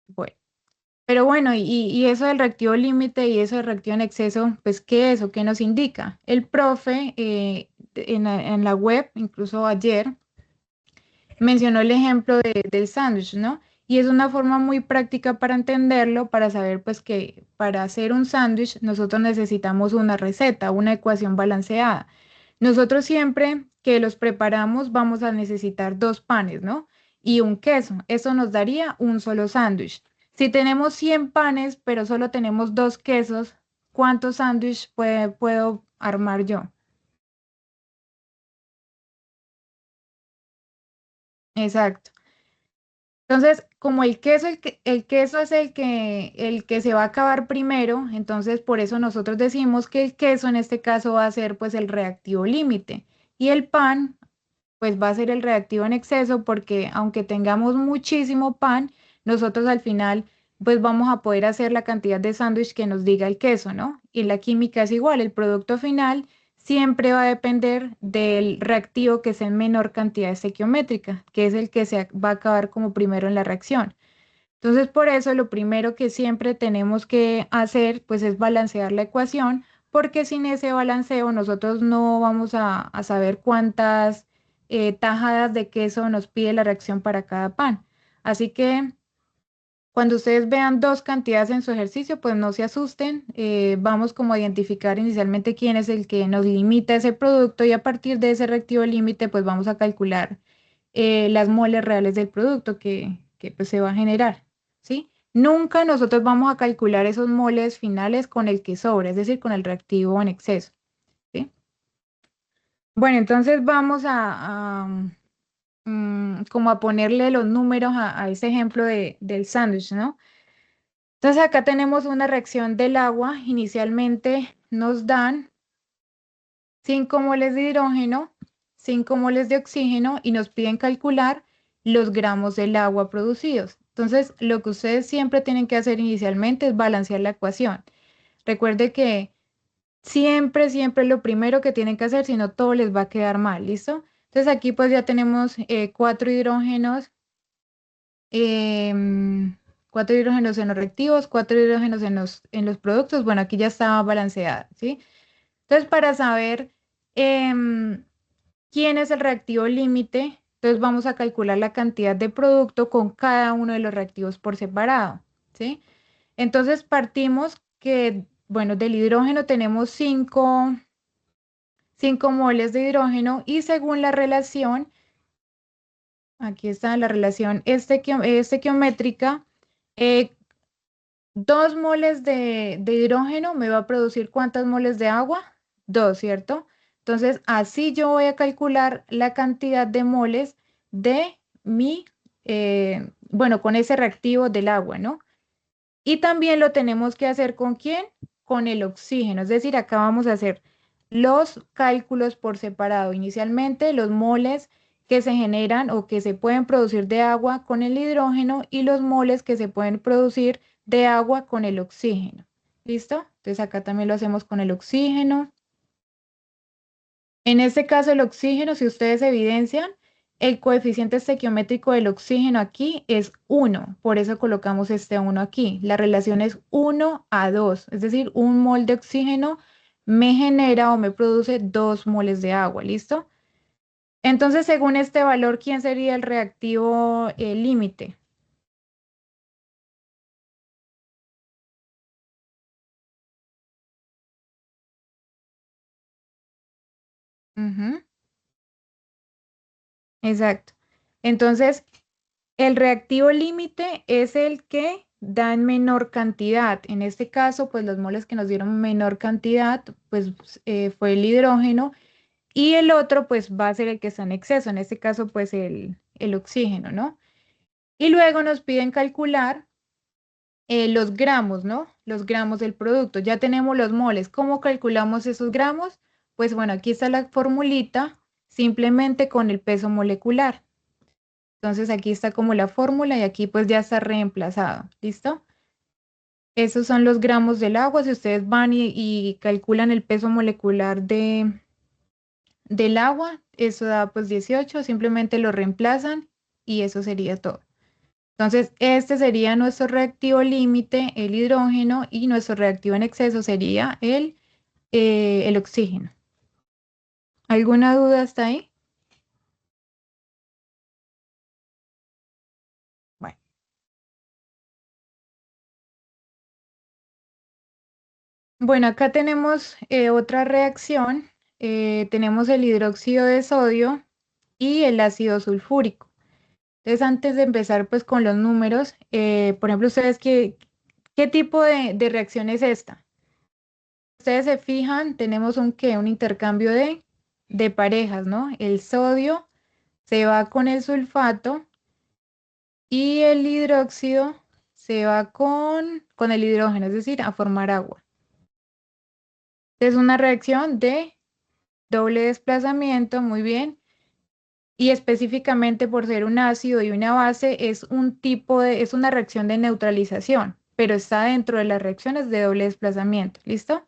Bueno, pero bueno, y eso del reactivo límite y eso del reactivo en exceso, pues, ¿qué es o qué nos indica? El profe en la web, incluso ayer, mencionó el ejemplo del sándwich, ¿no? Y es una forma muy práctica para entenderlo, para saber pues que para hacer un sándwich nosotros necesitamos una receta, una ecuación balanceada. Nosotros siempre que los preparamos vamos a necesitar 2 panes, ¿no? Y un queso. Eso nos daría un solo sándwich. Si tenemos 100 panes, pero solo tenemos 2 quesos, ¿cuántos sándwiches puedo armar yo? Exacto. Entonces, como el queso es el que se va a acabar primero, entonces por eso nosotros decimos que el queso en este caso va a ser pues el reactivo límite y el pan pues va a ser el reactivo en exceso porque aunque tengamos muchísimo pan, nosotros al final pues vamos a poder hacer la cantidad de sándwich que nos diga el queso, ¿no? Y la química es igual, el producto final siempre va a depender del reactivo que sea en menor cantidad estequiométrica, que es el que se va a acabar como primero en la reacción. Entonces, por eso lo primero que siempre tenemos que hacer, pues es balancear la ecuación, porque sin ese balanceo nosotros no vamos a saber cuántas tajadas de queso nos pide la reacción para cada pan. Así que cuando ustedes vean dos cantidades en su ejercicio, pues no se asusten. Vamos como a identificar inicialmente quién es el que nos limita ese producto y a partir de ese reactivo límite, pues vamos a calcular las moles reales del producto que pues, se va a generar, ¿sí? Nunca nosotros vamos a calcular esos moles finales con el que sobra, es decir, con el reactivo en exceso, ¿sí? Bueno, entonces vamos como a ponerle los números a ese ejemplo del sándwich, ¿no? Entonces acá tenemos una reacción del agua. Inicialmente nos dan 5 moles de hidrógeno, 5 moles de oxígeno y nos piden calcular los gramos del agua producidos. Entonces, lo que ustedes siempre tienen que hacer inicialmente es balancear la ecuación. Recuerde que siempre, siempre lo primero que tienen que hacer, si no todo les va a quedar mal, ¿listo? Entonces aquí pues ya tenemos 4 hidrógenos, em, 4 hidrógenos en los reactivos, 4 hidrógenos en los productos. Bueno, aquí ya estaba balanceada, ¿sí? Entonces, para saber quién es el reactivo límite, entonces vamos a calcular la cantidad de producto con cada uno de los reactivos por separado, ¿sí? Entonces, partimos que, bueno, del hidrógeno tenemos 5 moles de hidrógeno y según la relación, aquí está la relación estequiométrica, eh, 2 moles de hidrógeno me va a producir ¿cuántas moles de agua? 2, ¿cierto? Entonces, así yo voy a calcular la cantidad de moles de bueno, con ese reactivo del agua, ¿no? Y también lo tenemos que hacer ¿con quién? Con el oxígeno. Es decir, acá vamos a hacer los cálculos por separado. Inicialmente, los moles que se generan o que se pueden producir de agua con el hidrógeno y los moles que se pueden producir de agua con el oxígeno. ¿Listo? Entonces acá también lo hacemos con el oxígeno. En este caso, el oxígeno, si ustedes evidencian, el coeficiente estequiométrico del oxígeno aquí es 1, por eso colocamos este 1 aquí. La relación es 1:2, es decir, un mol de oxígeno me genera o me produce 2 moles de agua, ¿listo? Entonces, según este valor, ¿quién sería el reactivo límite? Ujú, exacto. Entonces, el reactivo límite es el que da en menor cantidad. En este caso, pues los moles que nos dieron menor cantidad, pues fue el hidrógeno y el otro, pues va a ser el que está en exceso. En este caso, pues el oxígeno, ¿no? Y luego nos piden calcular los gramos, ¿no? Los gramos del producto. Ya tenemos los moles. ¿Cómo calculamos esos gramos? Pues bueno, aquí está la formulita, simplemente con el peso molecular. Entonces aquí está como la fórmula y aquí pues ya está reemplazado. ¿Listo? Esos son los gramos del agua. Si ustedes van y calculan el peso molecular del agua, eso da pues 18, simplemente lo reemplazan y eso sería todo. Entonces, este sería nuestro reactivo límite, el hidrógeno, y nuestro reactivo en exceso sería el oxígeno. ¿Alguna duda hasta ahí? Bueno. Bueno, acá tenemos otra reacción. Tenemos el hidróxido de sodio y el ácido sulfúrico. Entonces, antes de empezar pues con los números, por ejemplo, ustedes ¿qué tipo de reacción es esta? Ustedes se fijan, tenemos un intercambio de parejas, ¿no? El sodio se va con el sulfato y el hidróxido se va con el hidrógeno, es decir, a formar agua. Es una reacción de doble desplazamiento, muy bien. Y específicamente por ser un ácido y una base, es una reacción de neutralización, pero está dentro de las reacciones de doble desplazamiento. ¿Listo?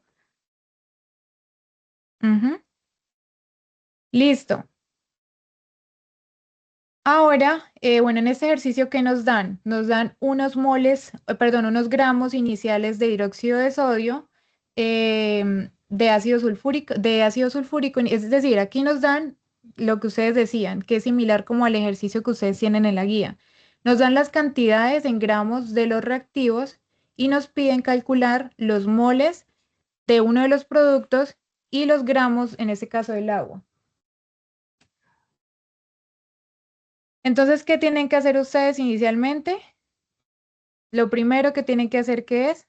Ujú. Listo. Ahora, bueno, en este ejercicio, ¿qué nos dan? Nos dan unos moles, perdón, unos gramos iniciales de hidróxido de sodio, de ácido sulfúrico, es decir, aquí nos dan lo que ustedes decían, que es similar como al ejercicio que ustedes tienen en la guía. Nos dan las cantidades en gramos de los reactivos y nos piden calcular los moles de uno de los productos y los gramos, en este caso, del agua. Entonces, ¿qué tienen que hacer ustedes inicialmente? Lo primero que tienen que hacer, ¿qué es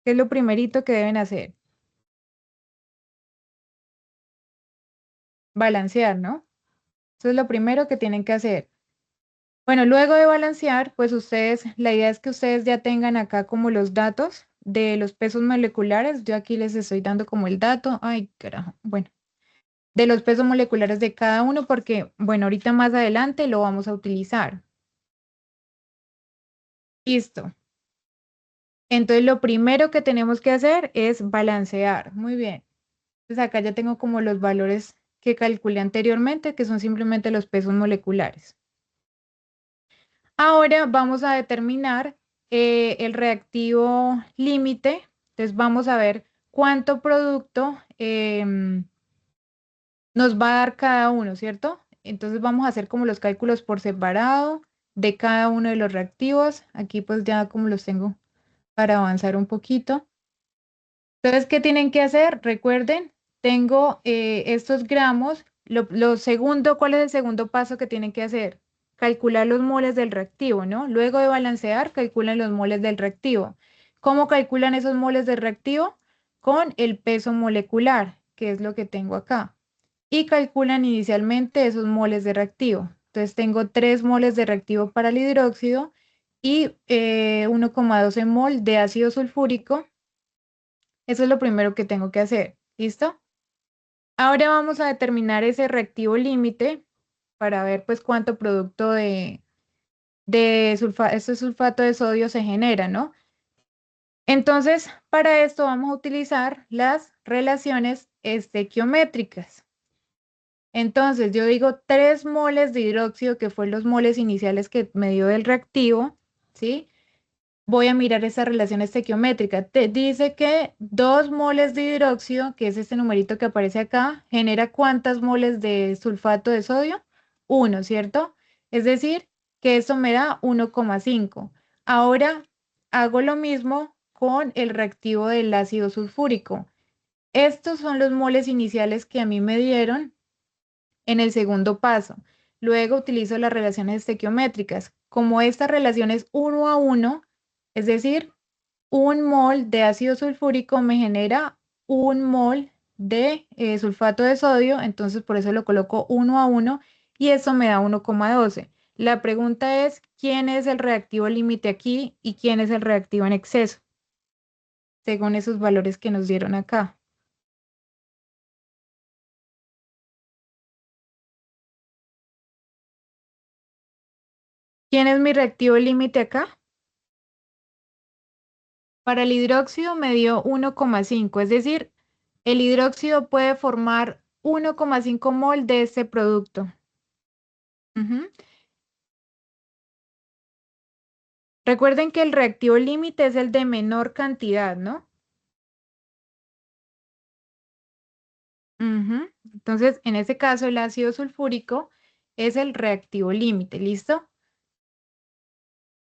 lo primerito que deben hacer? Balancear, ¿no? Eso es lo primero que tienen que hacer. Bueno, luego de balancear, pues la idea es que ustedes ya tengan acá como los datos de los pesos moleculares. Yo aquí les estoy dando como el dato. Ay, carajo. Bueno, de los pesos moleculares de cada uno, porque, bueno, ahorita más adelante lo vamos a utilizar. Listo. Entonces, lo primero que tenemos que hacer es balancear. Muy bien. Entonces, acá ya tengo como los valores que calculé anteriormente, que son simplemente los pesos moleculares. Ahora vamos a determinar el reactivo límite. Entonces, vamos a ver cuánto producto nos va a dar cada uno, ¿cierto? Entonces, vamos a hacer como los cálculos por separado de cada uno de los reactivos. Aquí pues ya como los tengo para avanzar un poquito. Entonces, ¿qué tienen que hacer? Recuerden, tengo estos gramos. Lo segundo, ¿cuál es el segundo paso que tienen que hacer? Calcular los moles del reactivo, ¿no? Luego de balancear, calculan los moles del reactivo. ¿Cómo calculan esos moles del reactivo? Con el peso molecular, que es lo que tengo acá. Y calculan inicialmente esos moles de reactivo. Entonces, tengo 3 moles de reactivo para el hidróxido y 1,12 mol de ácido sulfúrico Eso es lo primero que tengo que hacer. ¿Listo? Ahora vamos a determinar ese reactivo límite para ver pues cuánto producto de este sulfato de sodio se genera, ¿no? Entonces, para esto vamos a utilizar las relaciones estequiométricas. Entonces, yo digo 3 moles de hidróxido, que fue los moles iniciales que me dio del reactivo, ¿sí? Voy a mirar esa relación estequiométrica. Te dice que 2 moles de hidróxido, que es este numerito que aparece acá, genera ¿cuántas moles de sulfato de sodio? 1, ¿cierto? Es decir, que esto me da 1,5. Ahora hago lo mismo con el reactivo del ácido sulfúrico. Estos son los moles iniciales que a mí me dieron en el segundo paso. Luego utilizo las relaciones estequiométricas. Como esta relación es 1 a 1, es decir, 1 mol de ácido sulfúrico me genera 1 mol de sulfato de sodio, entonces por eso lo coloco 1 a 1 y eso me da 1,12. La pregunta es, ¿quién es el reactivo límite aquí y quién es el reactivo en exceso? Según esos valores que nos dieron acá. ¿Quién es mi reactivo límite acá? Para el hidróxido me dio 1,5, es decir, el hidróxido puede formar 1,5 mol de este producto. Ujú. Recuerden que el reactivo límite es el de menor cantidad, ¿no? Ujú. Entonces, en este caso, el ácido sulfúrico es el reactivo límite, ¿listo?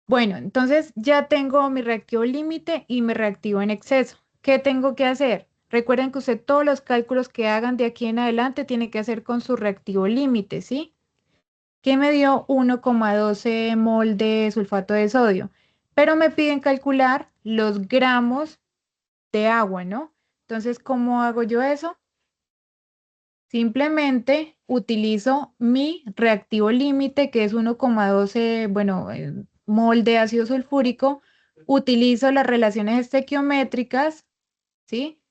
Bueno, entonces ya tengo mi reactivo límite y mi reactivo en exceso. ¿Qué tengo que hacer? Recuerden que usted todos los cálculos que hagan de aquí en adelante tiene que hacer con su reactivo límite, ¿sí? Que me dio 1,12 mol de sulfato de sodio. Pero me piden calcular los gramos de agua, ¿no? Entonces, ¿cómo hago yo eso? Simplemente utilizo mi reactivo límite, que es 1,12, bueno, mol de ácido sulfúrico. Utilizo las relaciones estequiométricas, ¿sí?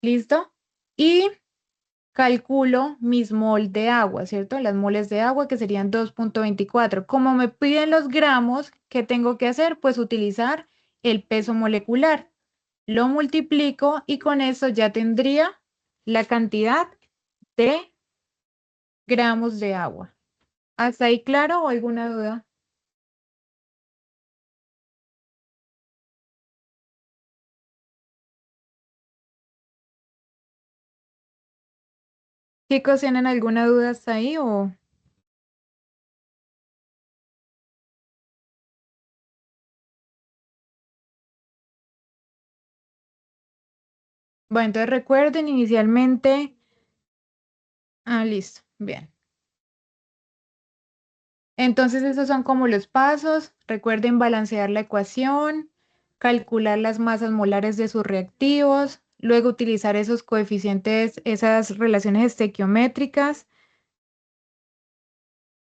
¿Listo? Y calculo mis mol de agua, ¿cierto? Las moles de agua que serían 2,24. Como me piden los gramos, ¿qué tengo que hacer? Pues utilizar el peso molecular. Lo multiplico y con eso ya tendría la cantidad de gramos de agua. ¿Hasta ahí claro o alguna duda? Chicos, ¿tienen alguna duda hasta ahí o? Bueno, entonces recuerden inicialmente. Listo, bien. Entonces esos son como los pasos. Recuerden balancear la ecuación, calcular las masas molares de sus reactivos, luego utilizar esos coeficientes, esas relaciones estequiométricas,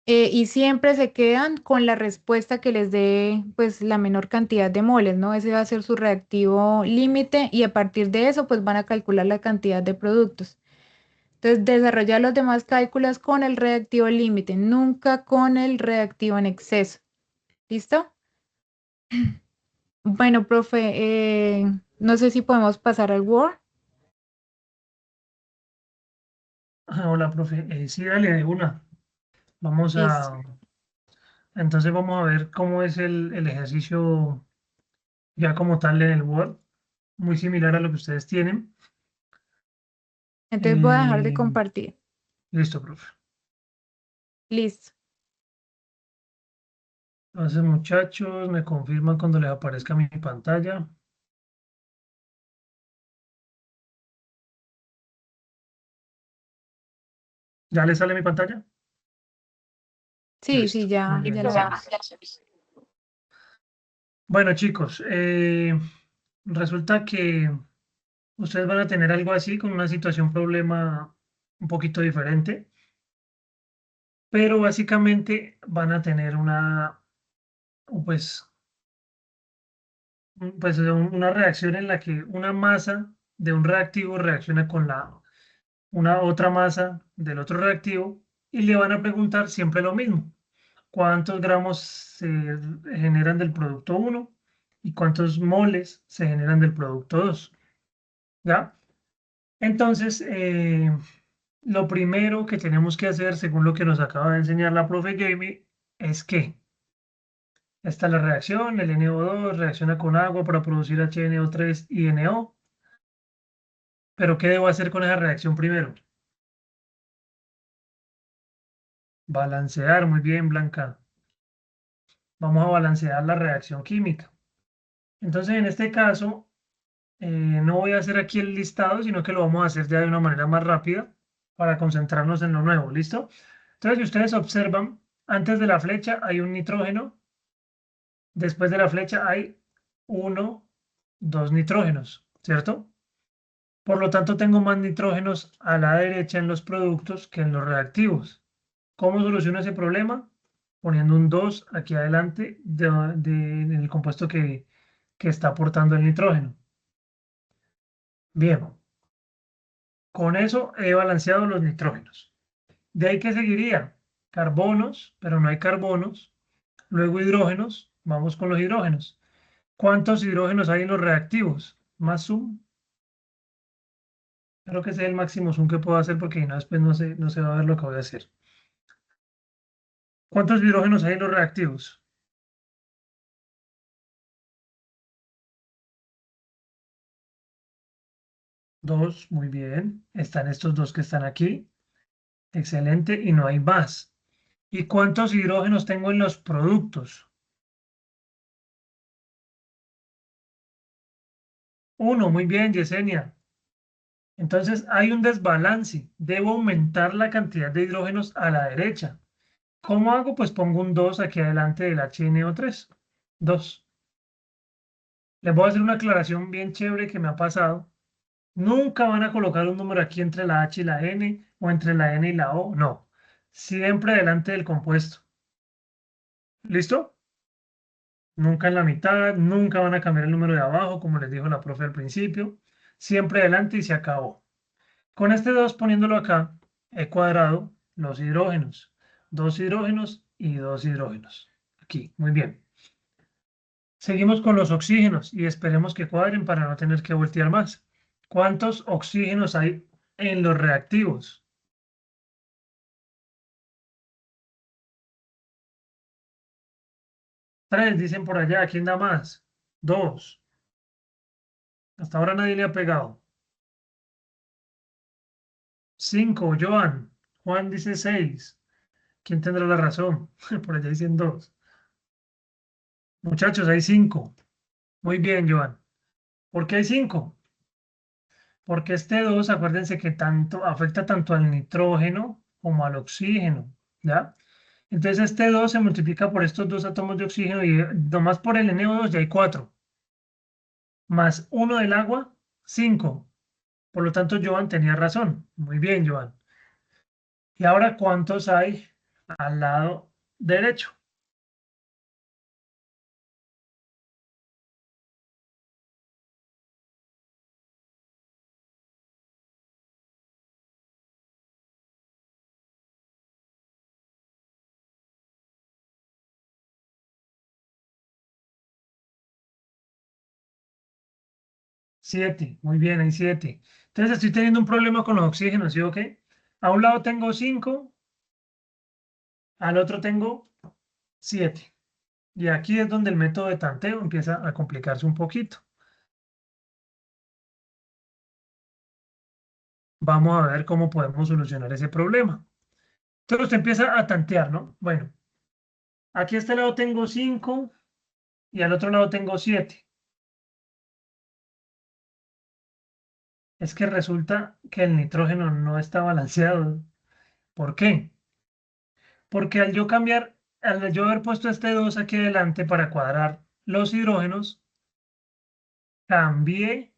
y siempre se quedan con la respuesta que les dé pues la menor cantidad de moles, ¿no? Ese va a ser su reactivo límite y a partir de eso pues van a calcular la cantidad de productos. Entonces, desarrollar los demás cálculos con el reactivo límite, nunca con el reactivo en exceso. ¿Listo? Bueno, profe, no sé si podemos pasar al Word. Hola, profe. Sí, dale de una. Vamos Listo. entonces vamos a ver cómo es el ejercicio ya como tal en el Word, muy similar a lo que ustedes tienen. Entonces voy a dejar de Eh, compartir. listo, profe. Listo. Entonces, muchachos, me confirman cuando les aparezca mi pantalla. ¿Ya les sale mi pantalla? Sí, sí, Listo. Muy ya bien. lo vemos. Bueno, chicos, resulta que ustedes van a tener algo así con una situación, problema un poquito diferente, pero básicamente van a tener pues, pues, una reacción en la que una masa de un reactivo reacciona con una otra masa del otro reactivo y le van a preguntar siempre lo mismo. ¿Cuántos gramos se generan del producto 1 y cuántos moles se generan del producto 2? ¿Ya? Entonces, lo primero que tenemos que hacer, según lo que nos acaba de enseñar la profe Jamie, es que esta es la reacción, el NO2 reacciona con agua para producir HNO3 y NO. Pero ¿qué debo hacer con esa reacción primero? Balancear, muy bien, Blanca. Vamos a balancear la reacción química. Entonces, en este caso, no voy a hacer aquí el listado, sino que lo vamos a hacer ya de una manera más rápida para concentrarnos en lo nuevo, ¿listo? Entonces, si ustedes observan, antes de la flecha hay un nitrógeno, después de la flecha hay dos nitrógenos, ¿cierto? Por lo tanto, tengo más nitrógenos a la derecha en los productos que en los reactivos. ¿Cómo soluciono ese problema? Poniendo un 2 aquí adelante en el compuesto que está aportando el nitrógeno. Bien, con eso he balanceado los nitrógenos. De ahí que seguiría carbonos, pero no hay carbonos. Luego hidrógenos, vamos con los hidrógenos. ¿Cuántos hidrógenos hay en los reactivos? Más zoom. Creo que ese es el máximo zoom que puedo hacer porque si no, después no se va a ver lo que voy a hacer. ¿Cuántos hidrógenos hay en los reactivos? Dos, muy bien. Están estos dos que están aquí. Excelente, y no hay más. ¿Y cuántos hidrógenos tengo en los productos? Uno, muy bien, Yesenia. Entonces hay un desbalance. Debo aumentar la cantidad de hidrógenos a la derecha. ¿Cómo hago? Pues pongo un 2 aquí adelante del HNO3. 2. Les voy a hacer una aclaración bien chévere que me ha pasado. Nunca van a colocar un número aquí entre la H y la N o entre la N y la O. No. Siempre delante del compuesto. ¿Listo? Nunca en la mitad, nunca van a cambiar el número de abajo, como les dijo la profe al principio. Siempre adelante y se acabó. Con este 2 poniéndolo acá, he cuadrado los hidrógenos. Dos hidrógenos y dos hidrógenos. Aquí, muy bien. Seguimos con los oxígenos y esperemos que cuadren para no tener que voltear más. ¿Cuántos oxígenos hay en los reactivos? Tres, dicen por allá. ¿Quién da más? Dos. Hasta ahora nadie le ha pegado. Cinco, Joan. Juan dice seis. ¿Quién tendrá la razón? Por allá dicen dos. Muchachos, hay cinco. Muy bien, Joan. ¿Por qué hay cinco? Porque este 2, acuérdense que afecta tanto al nitrógeno como al oxígeno, ¿ya? Entonces este 2 se multiplica por estos dos átomos de oxígeno y nomás por el NO2 ya hay 4. Más uno del agua, 5. Por lo tanto, Joan tenía razón. Muy bien, Joan. Y ahora, ¿cuántos hay al lado derecho? Siete. Muy bien, hay 7. Entonces estoy teniendo un problema con los oxígenos, ¿sí o qué? A un lado tengo 5, al otro tengo 7. Y aquí es donde el método de tanteo empieza a complicarse un poquito. Vamos a ver cómo podemos solucionar ese problema. Entonces usted empieza a tantear, ¿no? Bueno, aquí a este lado tengo 5 y al otro lado tengo 7. Es que resulta que el nitrógeno no está balanceado. ¿Por qué? Porque al yo haber puesto este 2 aquí adelante para cuadrar los hidrógenos, cambié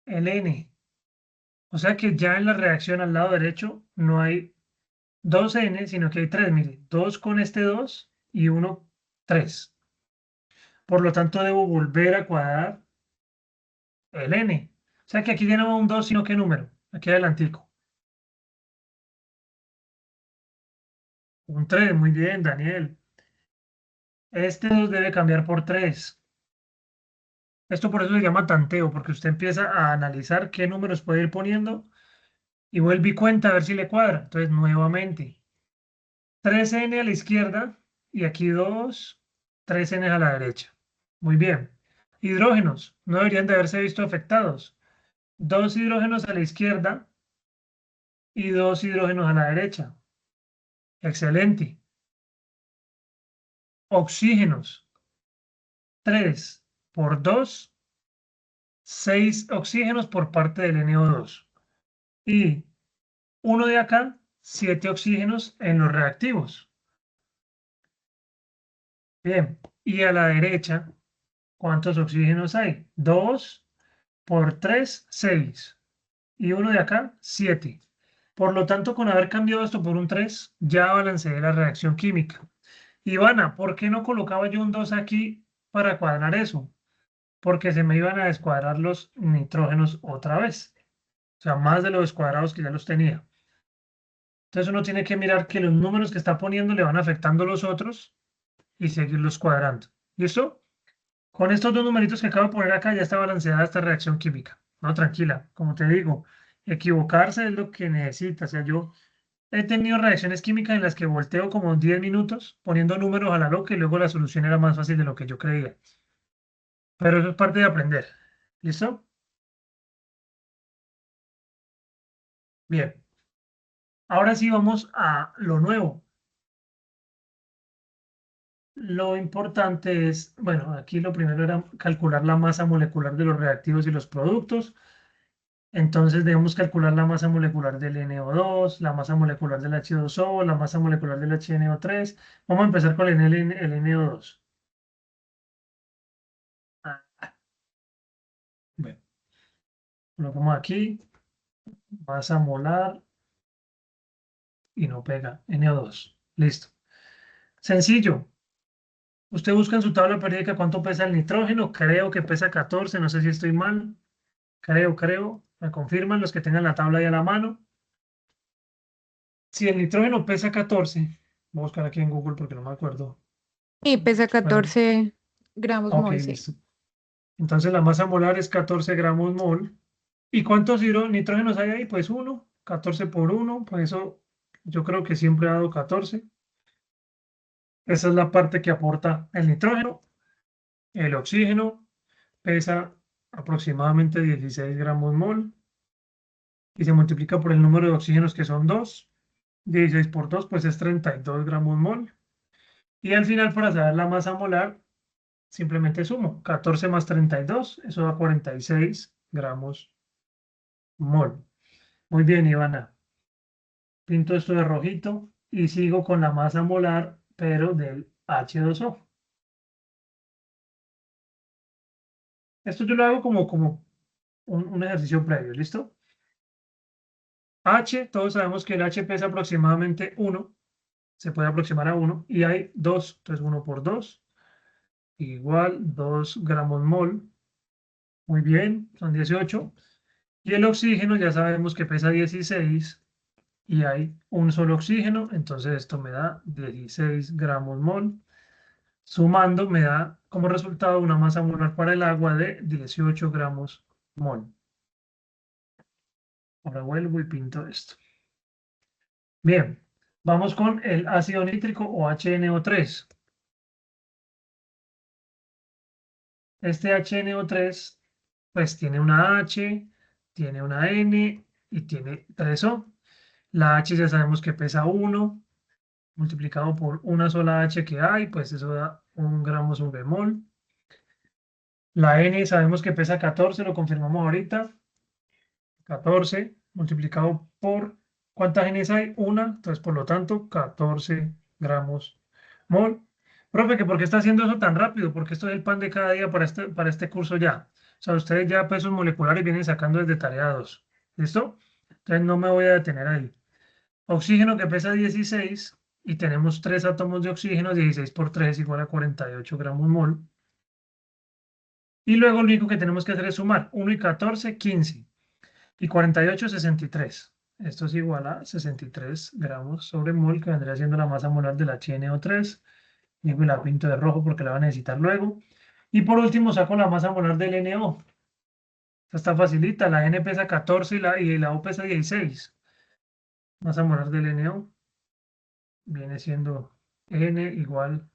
el N. O sea que ya en la reacción al lado derecho no hay 2N, sino que hay 3. Mire, 2 con este 2 y 1, 3. Por lo tanto, debo volver a cuadrar el n. O sea que aquí ya no va un 2, sino que número. Aquí adelantico. Un 3, muy bien, Daniel. Este 2 debe cambiar por 3. Esto por eso se llama tanteo, porque usted empieza a analizar qué números puede ir poniendo y vuelve y cuenta a ver si le cuadra. Entonces, nuevamente, 3n a la izquierda y aquí 2, 3n a la derecha. Muy bien. Hidrógenos, no deberían de haberse visto afectados. 2 hidrógenos a la izquierda y 2 hidrógenos a la derecha. Excelente. Oxígenos, 3 por 2, 6 oxígenos por parte del NO2. Y uno de acá, 7 oxígenos en los reactivos. Bien, y a la derecha, ¿cuántos oxígenos hay? 2 por 3, 6. Y uno de acá, 7. Por lo tanto, con haber cambiado esto por un 3, ya balanceé la reacción química. Ivana, ¿por qué no colocaba yo un 2 aquí para cuadrar eso? Porque se me iban a descuadrar los nitrógenos otra vez. O sea, más de los descuadrados que ya los tenía. Entonces uno tiene que mirar que los números que está poniendo le van afectando los otros y seguirlos cuadrando. ¿Listo? Con estos dos numeritos que acabo de poner acá ya está balanceada esta reacción química. No, tranquila, como te digo, equivocarse es lo que necesita. O sea, yo he tenido reacciones químicas en las que volteo como 10 minutos poniendo números a la loca y luego la solución era más fácil de lo que yo creía. Pero eso es parte de aprender. ¿Listo? Bien. Ahora sí vamos a lo nuevo. Lo importante es, bueno, aquí lo primero era calcular la masa molecular de los reactivos y los productos. Entonces debemos calcular la masa molecular del NO2, la masa molecular del H2O, la masa molecular del HNO3. Vamos a empezar con el NO2. Ah, bueno, lo pongo aquí, masa molar y no pega, NO2. Listo. Sencillo. Usted busca en su tabla periódica cuánto pesa el nitrógeno. Creo que pesa 14, no sé si estoy mal. Creo. Me confirman los que tengan la tabla ahí a la mano. Si el nitrógeno pesa 14, voy a buscar aquí en Google porque no me acuerdo. Y pesa Bueno, 14 gramos ok, mol, sí. listo. Entonces la masa molar es 14 gramos mol. ¿Y cuántos nitrógenos hay ahí? Pues 1, 14 por 1, pues eso yo creo que siempre ha dado 14. Esa es la parte que aporta el nitrógeno. El oxígeno pesa aproximadamente 16 gramos mol y se multiplica por el número de oxígenos que son 2. 16 por 2 pues es 32 gramos mol. Y al final, para saber la masa molar, simplemente sumo 14 más 32, eso da 46 gramos mol. Muy bien, Ivana. Pinto esto de rojito y sigo con la masa molar, pero del H2O. Esto yo lo hago como un ejercicio previo, ¿listo? H, todos sabemos que el H pesa aproximadamente 1, se puede aproximar a 1, y hay 2, entonces 1 por 2, igual 2 gramos mol. Muy bien, son 18. Y el oxígeno ya sabemos que pesa 16 y hay un solo oxígeno, entonces esto me da 16 gramos mol. Sumando me da como resultado una masa molar para el agua de 18 gramos mol. Ahora vuelvo y pinto esto. Bien, vamos con el ácido nítrico o HNO3. Este HNO3 pues tiene una H, tiene una N y tiene 3O. La H ya sabemos que pesa 1, multiplicado por una sola H que hay, pues eso da 1 gramo sobre mol. La N sabemos que pesa 14, lo confirmamos ahorita. 14 multiplicado por, ¿cuántas Ns hay? Una, entonces por lo tanto 14 gramos mol. Profe, ¿que por qué está haciendo eso tan rápido? Porque esto es el pan de cada día para este curso ya. O sea, ustedes ya pesos moleculares vienen sacando desde tarea 2. ¿Listo? Entonces no me voy a detener ahí. Oxígeno que pesa 16 y tenemos 3 átomos de oxígeno, 16 por 3 igual a 48 gramos mol. Y luego lo único que tenemos que hacer es sumar 1 y 14, 15. Y 48, 63. Esto es igual a 63 gramos sobre mol, que vendría siendo la masa molar del HNO3. Y la pinto de rojo porque la va a necesitar luego. Y por último saco la masa molar del NO. Esta está facilita, la N pesa 14 y la O pesa 16. Masa molar del NO viene siendo N igual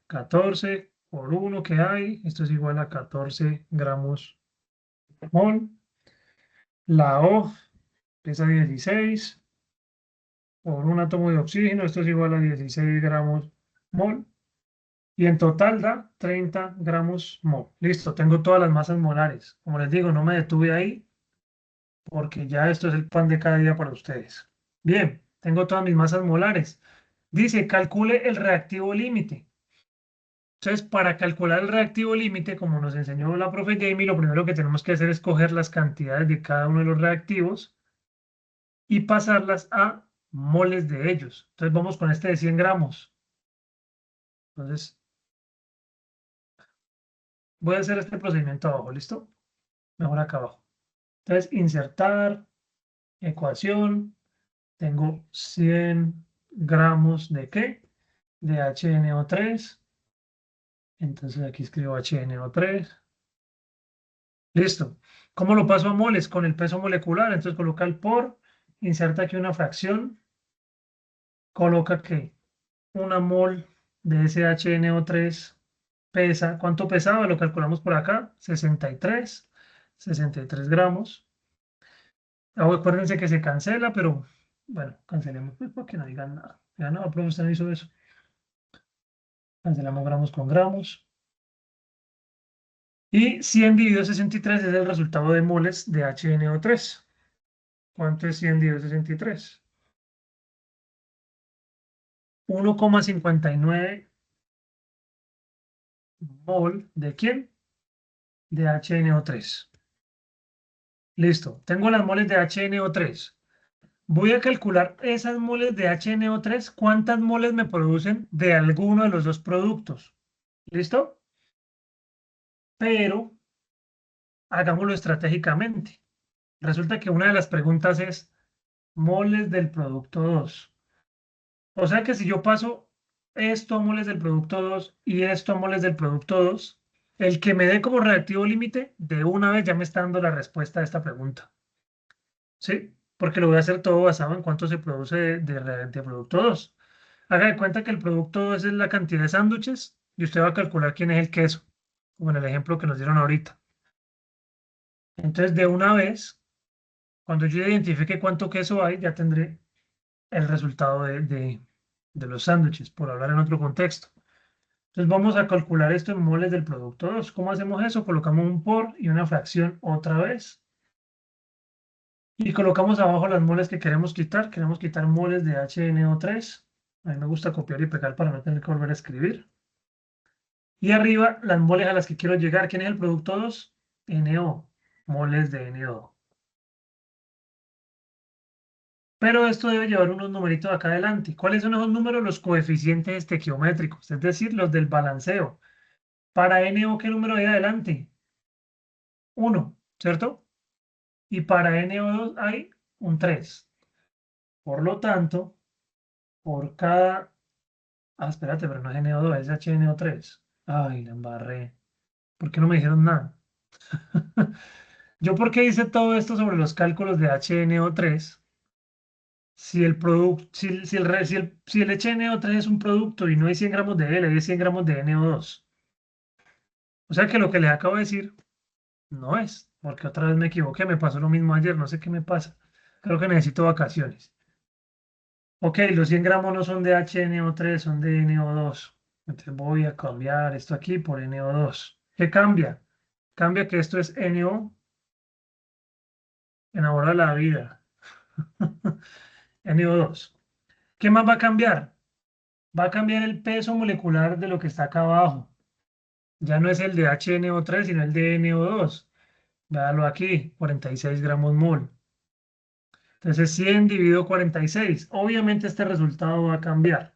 14 por 1 que hay. Esto es igual a 14 gramos mol. La O pesa 16 por un átomo de oxígeno. Esto es igual a 16 gramos mol. Y en total da 30 gramos mol. Listo, tengo todas las masas molares. Como les digo, no me detuve ahí porque ya esto es el pan de cada día para ustedes. Bien, tengo todas mis masas molares. Dice, calcule el reactivo límite. Entonces, para calcular el reactivo límite, como nos enseñó la profe Jamie, lo primero que tenemos que hacer es coger las cantidades de cada uno de los reactivos y pasarlas a moles de ellos. Entonces, vamos con este de 100 gramos. Entonces, voy a hacer este procedimiento abajo, ¿listo? Mejor acá abajo. Entonces, insertar, ecuación, tengo 100 gramos de ¿qué? De HNO3. Entonces aquí escribo HNO3. Listo. ¿Cómo lo paso a moles? Con el peso molecular. Entonces coloca el por, inserta aquí una fracción, coloca que una mol de ese HNO3 pesa, ¿cuánto pesaba? Lo calculamos por acá, 63 gramos. Ahora acuérdense que se cancela, pero bueno, cancelemos pues para que no digan nada. Ya no, profe, usted no hizo eso. Cancelamos gramos con gramos. Y 100 dividido 63 es el resultado de moles de HNO3. ¿Cuánto es 100 dividido 63? 1,59 mol ¿de quién? De HNO3. Listo. Tengo las moles de HNO3. Voy a calcular esas moles de HNO3. ¿Cuántas moles me producen de alguno de los dos productos? ¿Listo? Pero hagámoslo estratégicamente. Resulta que una de las preguntas es moles del producto 2. O sea que si yo paso esto a moles del producto 2 y esto a moles del producto 2, el que me dé como reactivo límite, de una vez ya me está dando la respuesta a esta pregunta. ¿Sí? Porque lo voy a hacer todo basado en cuánto se produce de producto 2. Haga de cuenta que el producto 2 es la cantidad de sándwiches y usted va a calcular quién es el queso, como en el ejemplo que nos dieron ahorita. Entonces, de una vez, cuando yo identifique cuánto queso hay, ya tendré el resultado de los sándwiches, por hablar en otro contexto. Entonces vamos a calcular esto en moles del producto 2. ¿Cómo hacemos eso? Colocamos un por y una fracción otra vez. Y colocamos abajo las moles que queremos quitar. Queremos quitar moles de HNO3. A mí me gusta copiar y pegar para no tener que volver a escribir. Y arriba las moles a las que quiero llegar. ¿Quién es el producto 2? NO. Moles de NO. Pero esto debe llevar unos numeritos acá adelante. ¿Cuáles son esos números? Los coeficientes estequiométricos, es decir, los del balanceo. Para NO, ¿qué número hay adelante? 1, ¿cierto? Y para NO2 hay un 3. Por lo tanto, por cada... Ah, espérate, pero no es NO2, es HNO3. Ay, la embarré. ¿Por qué no me dijeron nada? ¿Yo por qué hice todo esto sobre los cálculos de HNO3? Si el producto, si el HNO3 es un producto y no hay 100 gramos de él, hay 100 gramos de NO2. O sea que lo que les acabo de decir no es, porque otra vez me equivoqué, me pasó lo mismo ayer, no sé qué me pasa. Creo que necesito vacaciones. Ok, los 100 gramos no son de HNO3, son de NO2. Entonces voy a cambiar esto aquí por NO2. ¿Qué cambia? Cambia que esto es NO, enamora la vida. NO2. ¿Qué más va a cambiar? Va a cambiar el peso molecular de lo que está acá abajo. Ya no es el de HNO3, sino el de NO2. Véalo aquí, 46 gramos mol. Entonces 100 dividido 46. Obviamente este resultado va a cambiar.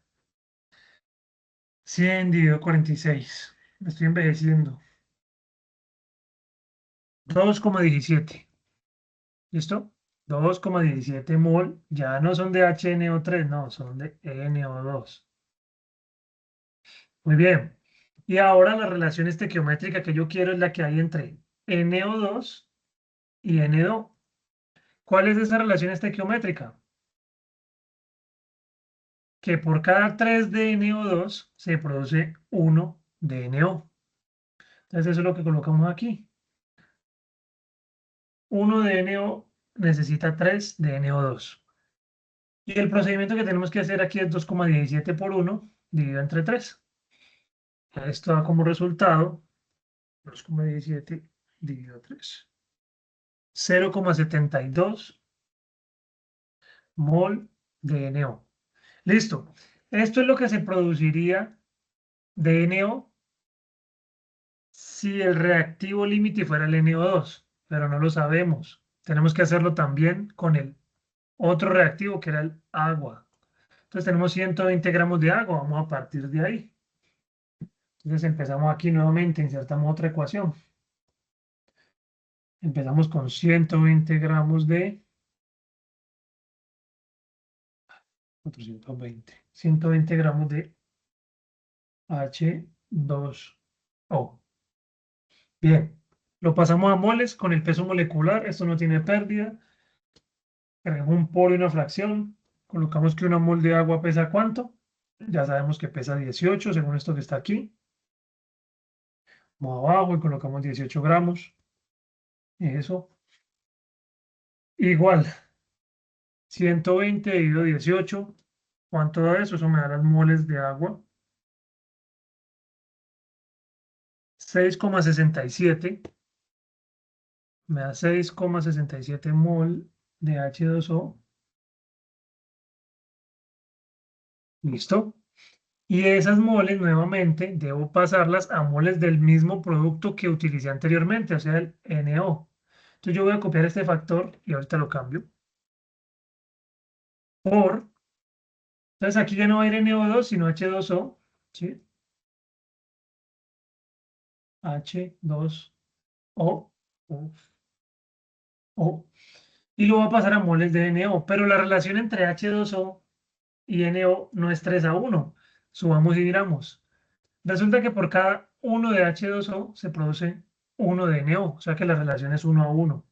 100 dividido 46. Me estoy envejeciendo. 2,17. ¿Listo? 2,17 mol, ya no son de HNO3, no, son de NO2. Muy bien. Y ahora la relación estequiométrica que yo quiero es la que hay entre NO2 y N2. ¿Cuál es esa relación estequiométrica? Que por cada 3 de NO2 se produce 1 de NO. Entonces eso es lo que colocamos aquí. 1 de NO necesita 3 de NO2. Y el procedimiento que tenemos que hacer aquí es 2,17 por 1 dividido entre 3. Esto da como resultado 2,17 dividido 3. 0,72 mol de NO. Listo. Esto es lo que se produciría de NO si el reactivo límite fuera el NO2, pero no lo sabemos. Tenemos que hacerlo también con el otro reactivo que era el agua. Entonces tenemos 120 gramos de agua, vamos a partir de ahí. Entonces empezamos aquí nuevamente, insertamos otra ecuación. Empezamos con 120 gramos de 120 gramos de H2O. Bien, lo pasamos a moles con el peso molecular, esto no tiene pérdida. Agregamos un polo y una fracción, colocamos que una mol de agua pesa ¿cuánto? Ya sabemos que pesa 18 según esto que está aquí. Vamos abajo y colocamos 18 gramos. Eso. Igual, 120 dividido 18. ¿Cuánto da eso? Eso me da las moles de agua. 6,67. Me da 6,67 mol de H2O. ¿Listo? Y esas moles nuevamente debo pasarlas a moles del mismo producto que utilicé anteriormente, o sea, el NO. Entonces yo voy a copiar este factor y ahorita lo cambio. Entonces aquí ya no va a ir NO2, sino H2O. ¿Sí? H2O. O. Y lo voy a pasar a moles de NO. Pero la relación entre H2O y NO no es 3:1. Subamos y viramos. Resulta que por cada 1 de H2O se produce 1 de NO, o sea que la relación es 1:1.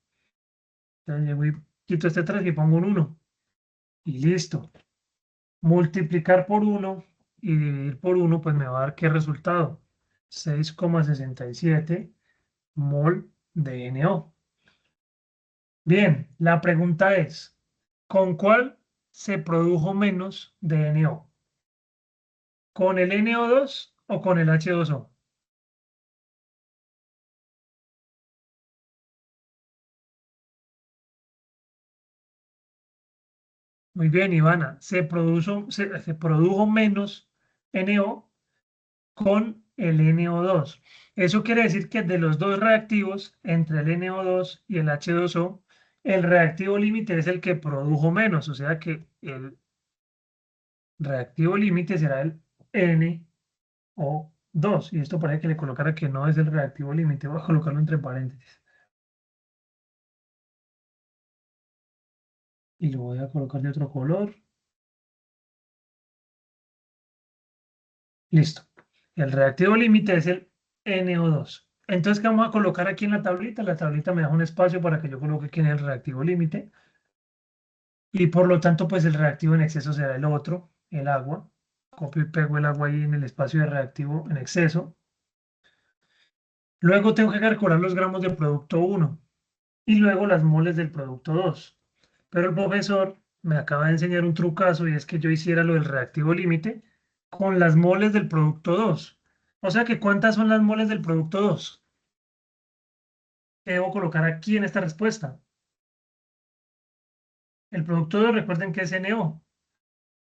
Entonces llego y quito este 3 y pongo un 1. Y listo. Multiplicar por 1 y dividir por 1, pues me va a dar ¿qué resultado? 6,67 mol de NO. Bien, la pregunta es, ¿con cuál se produjo menos de NO? ¿Con el NO2 o con el H2O? Muy bien, Ivana. Se produjo menos NO con el NO2. Eso quiere decir que de los dos reactivos, entre el NO2 y el H2O, el reactivo límite es el que produjo menos. O sea que el reactivo límite será el NO2. Y esto parece que le colocara que no es el reactivo límite. Voy a colocarlo entre paréntesis. Y lo voy a colocar de otro color. Listo. El reactivo límite es el NO2. Entonces, ¿qué vamos a colocar aquí en la tablita? La tablita me da un espacio para que yo coloque aquí en el reactivo límite. Y por lo tanto, pues el reactivo en exceso será el otro, el agua. Copio y pego el agua ahí en el espacio de reactivo en exceso. Luego tengo que calcular los gramos del producto 1 y luego las moles del producto 2. Pero el profesor me acaba de enseñar un trucazo y es que yo hiciera lo del reactivo límite con las moles del producto 2. O sea que ¿cuántas son las moles del producto 2? Que debo colocar aquí en esta respuesta. El producto 2, recuerden que es NO.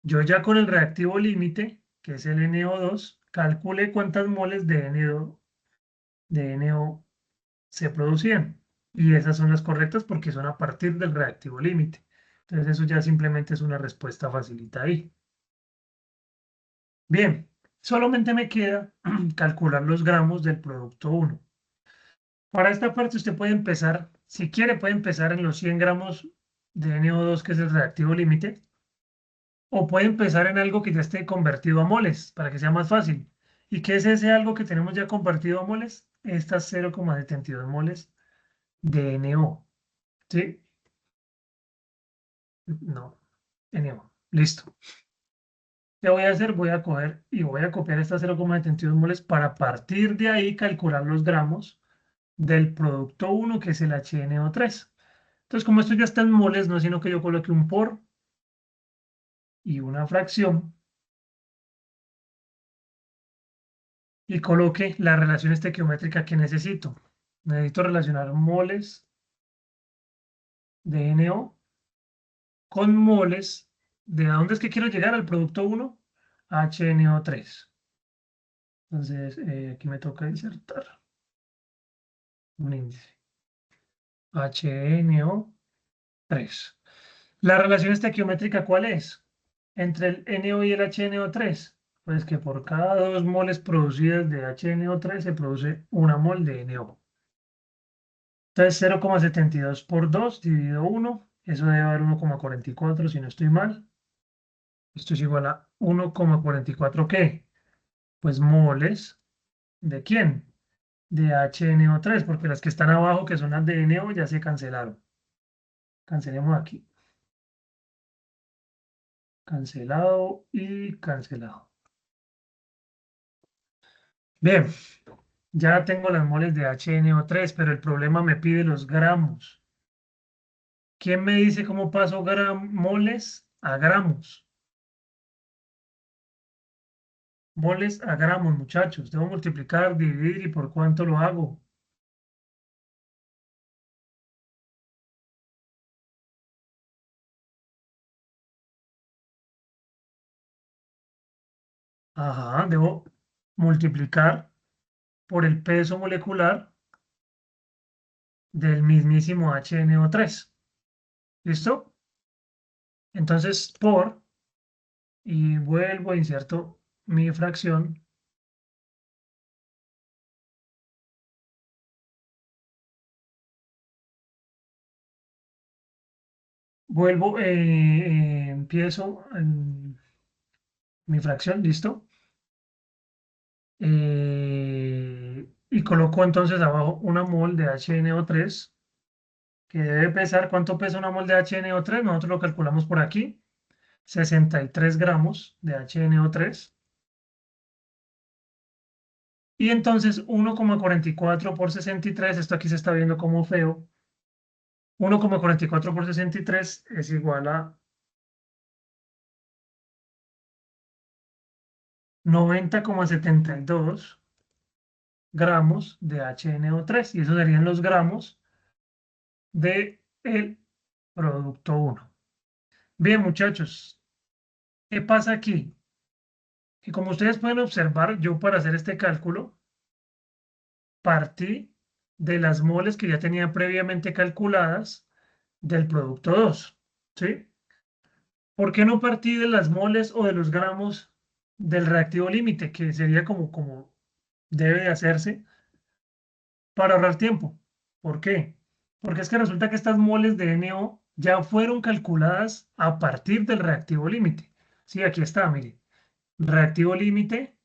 Yo ya con el reactivo límite, que es el NO2, calculé cuántas moles de NO se producían. Y esas son las correctas porque son a partir del reactivo límite. Entonces eso ya simplemente es una respuesta facilita ahí. Bien, solamente me queda calcular los gramos del producto 1. Para esta parte usted puede empezar, si quiere, puede empezar en los 100 gramos de NO2, que es el reactivo límite, o puede empezar en algo que ya esté convertido a moles, para que sea más fácil. ¿Y qué es ese algo que tenemos ya convertido a moles? Estas 0,72 moles de NO. ¿Sí? No, NO. Listo. ¿Qué voy a hacer? Voy a coger y voy a copiar estas 0,72 moles para partir de ahí calcular los gramos del producto 1, que es el HNO3. Entonces, como esto ya está en moles, no es sino que yo coloque un por y una fracción y coloque la relación estequiométrica que necesito. Necesito relacionar moles de NO con moles de a dónde es que quiero llegar al producto 1, HNO3. Entonces, aquí me toca insertar un índice. HNO3. La relación estequiométrica, ¿cuál es? Entre el NO y el HNO3. Pues que por cada 2 moles producidas de HNO3 se produce una mol de NO. Entonces 0,72 por 2 dividido 1, eso debe dar 1,44 si no estoy mal. Esto es igual a 1,44 ¿qué? Pues moles, ¿de quién? De HNO3, porque las que están abajo, que son las de NO, ya se cancelaron. Cancelemos aquí. Cancelado y cancelado. Bien, ya tengo las moles de HNO3, pero el problema me pide los gramos. ¿Quién me dice cómo paso moles a gramos? Moles a gramos, muchachos. Debo multiplicar, dividir y por cuánto lo hago. Ajá, debo multiplicar por el peso molecular del mismísimo HNO3. ¿Listo? Entonces, y vuelvo, inserto mi fracción. Vuelvo, empiezo mi fracción, ¿listo? Y coloco entonces abajo una mol de HNO3 que debe pesar. ¿Cuánto pesa una mol de HNO3? Nosotros lo calculamos por aquí, 63 gramos de HNO3. Y entonces 1,44 por 63, esto aquí se está viendo como feo. 1,44 por 63 es igual a 90,72 gramos de HNO3. Y esos serían los gramos del producto 1. Bien, muchachos, ¿qué pasa aquí? Que como ustedes pueden observar, yo para hacer este cálculo partí de las moles que ya tenía previamente calculadas del producto 2, ¿sí? ¿Por qué no partí de las moles o de los gramos del reactivo límite, que sería como debe de hacerse para ahorrar tiempo? ¿Por qué? Porque es que resulta que estas moles de NO ya fueron calculadas a partir del reactivo límite. Sí, aquí está, mire. Reactivo límite,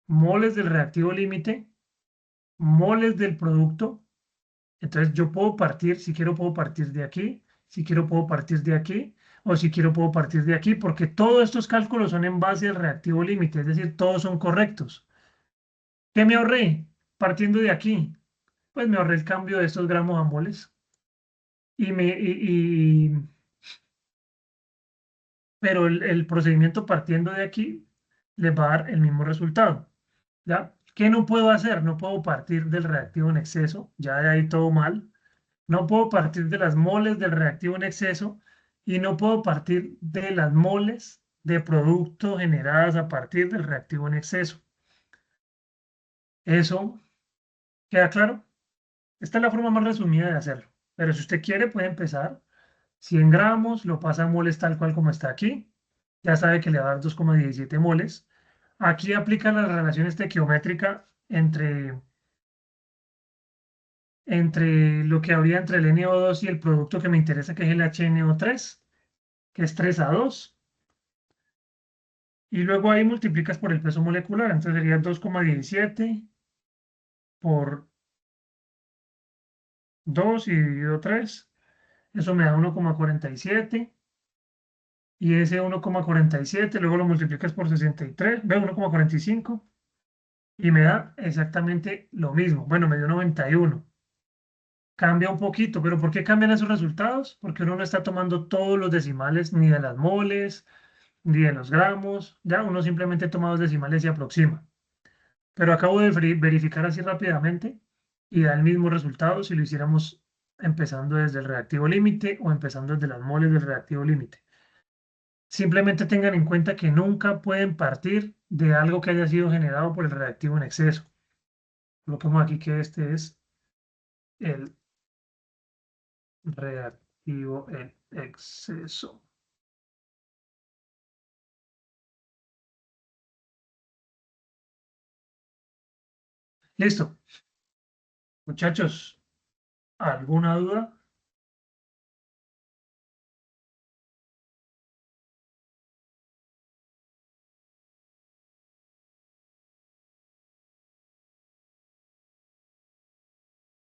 moles del reactivo límite, moles del producto. Entonces yo puedo partir, si quiero puedo partir de aquí, si quiero puedo partir de aquí, o si quiero puedo partir de aquí, porque todos estos cálculos son en base al reactivo límite, es decir, todos son correctos. ¿Qué me ahorré? Partiendo de aquí, pues me ahorré el cambio de estos gramos a moles. Pero el procedimiento partiendo de aquí les va a dar el mismo resultado. ¿Ya? ¿Qué no puedo hacer? No puedo partir del reactivo en exceso, ya de ahí todo mal. No puedo partir de las moles del reactivo en exceso y no puedo partir de las moles de producto generadas a partir del reactivo en exceso. ¿Eso queda claro? Esta es la forma más resumida de hacerlo. Pero si usted quiere, puede empezar 100 gramos, lo pasa a moles tal cual como está aquí. Ya sabe que le va a dar 2,17 moles. Aquí aplica la relación estequiométrica entre lo que habría entre el NO2 y el producto que me interesa, que es el HNO3, que es 3 a 2. Y luego ahí multiplicas por el peso molecular. Entonces sería 2,17 por 2 y dividido 3. Eso me da 1,47. Y ese 1,47 luego lo multiplicas por 63, ve 1,45 y me da exactamente lo mismo. Bueno, me dio 91. Cambia un poquito, pero ¿por qué cambian esos resultados? Porque uno no está tomando todos los decimales ni de las moles, ni de los gramos, ya uno simplemente toma los decimales y aproxima. Pero acabo de verificar así rápidamente y da el mismo resultado si lo hiciéramos empezando desde el reactivo límite o empezando desde las moles del reactivo límite. Simplemente tengan en cuenta que nunca pueden partir de algo que haya sido generado por el reactivo en exceso. Coloquemos aquí que este es el reactivo en exceso. Listo. Muchachos, ¿alguna duda?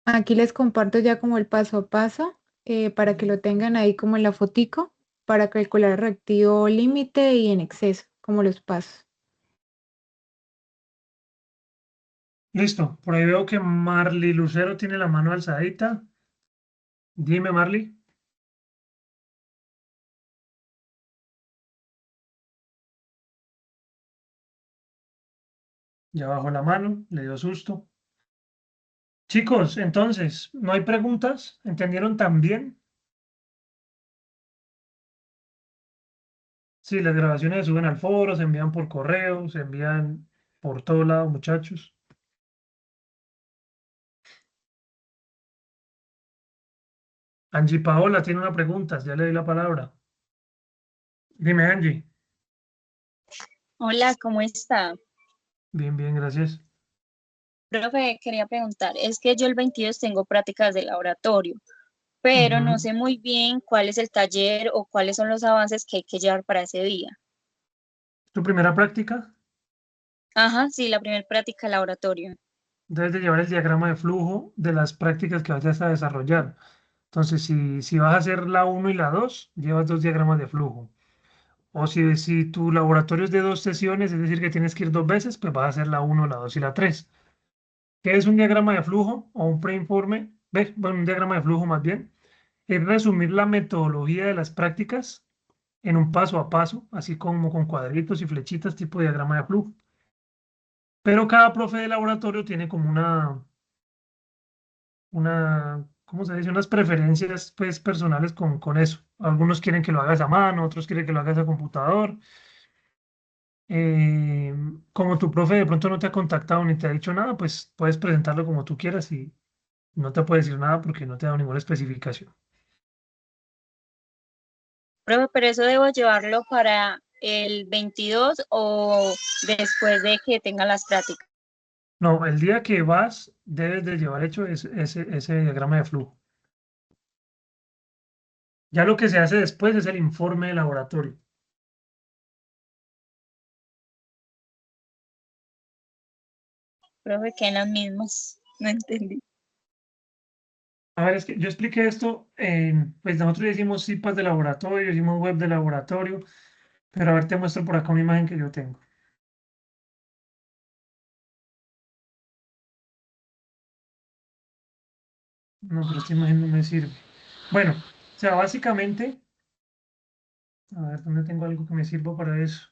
Aquí les comparto ya como el paso a paso para que lo tengan ahí como en la fotico para calcular el reactivo límite y en exceso, como los pasos. Listo. Por ahí veo que Marley Lucero tiene la mano alzadita. Dime, Marley. Ya bajó la mano, le dio susto. Chicos, entonces, ¿no hay preguntas? ¿Entendieron también? Sí, las grabaciones se suben al foro, se envían por correo, se envían por todo lado, muchachos. Angie Paola tiene una pregunta, ya le doy la palabra. Dime, Angie. Hola, ¿cómo está? Bien, bien, gracias. Profe, quería preguntar, es que yo el 22 tengo prácticas de laboratorio, pero no Ujú. sé muy bien cuál es el taller o cuáles son los avances que hay que llevar para ese día. ¿Tu primera práctica? Ajá, sí, la primera práctica de laboratorio. Debes de llevar el diagrama de flujo de las prácticas que vayas a desarrollar. Entonces, si vas a hacer la uno y la 2, llevas dos diagramas de flujo. O si tu laboratorio es de 2 sesiones, es decir, que tienes que ir 2 veces, pues vas a hacer la uno, la 2 y la 3. ¿Qué es un diagrama de flujo o un preinforme? ¿Ves? Bueno, un diagrama de flujo más bien. Es resumir la metodología de las prácticas en un paso a paso, así como con cuadritos y flechitas tipo diagrama de flujo. Pero cada profe de laboratorio tiene como ¿cómo se dice? Unas preferencias pues, personales con eso. Algunos quieren que lo hagas a mano, otros quieren que lo hagas a computador. Eh, Como tu profe de pronto no te ha contactado ni te ha dicho nada, pues puedes presentarlo como tú quieras y no te puede decir nada porque no te ha dado ninguna especificación. Profe, pero eso debo llevarlo para el 22 o después de que tenga las prácticas. No, el día que vas debes de llevar hecho ese diagrama de flujo. Ya lo que se hace después es el informe de laboratorio. Profe, quedan las mismas, no entendí. A ver, es que yo expliqué esto, pues nosotros hicimos CIPAS de laboratorio, hicimos web de laboratorio, pero a ver, te muestro por acá una imagen que yo tengo. No, pero esta imagen no me sirve. Bueno, o sea, básicamente, a ver, ¿dónde tengo algo que me sirva para eso?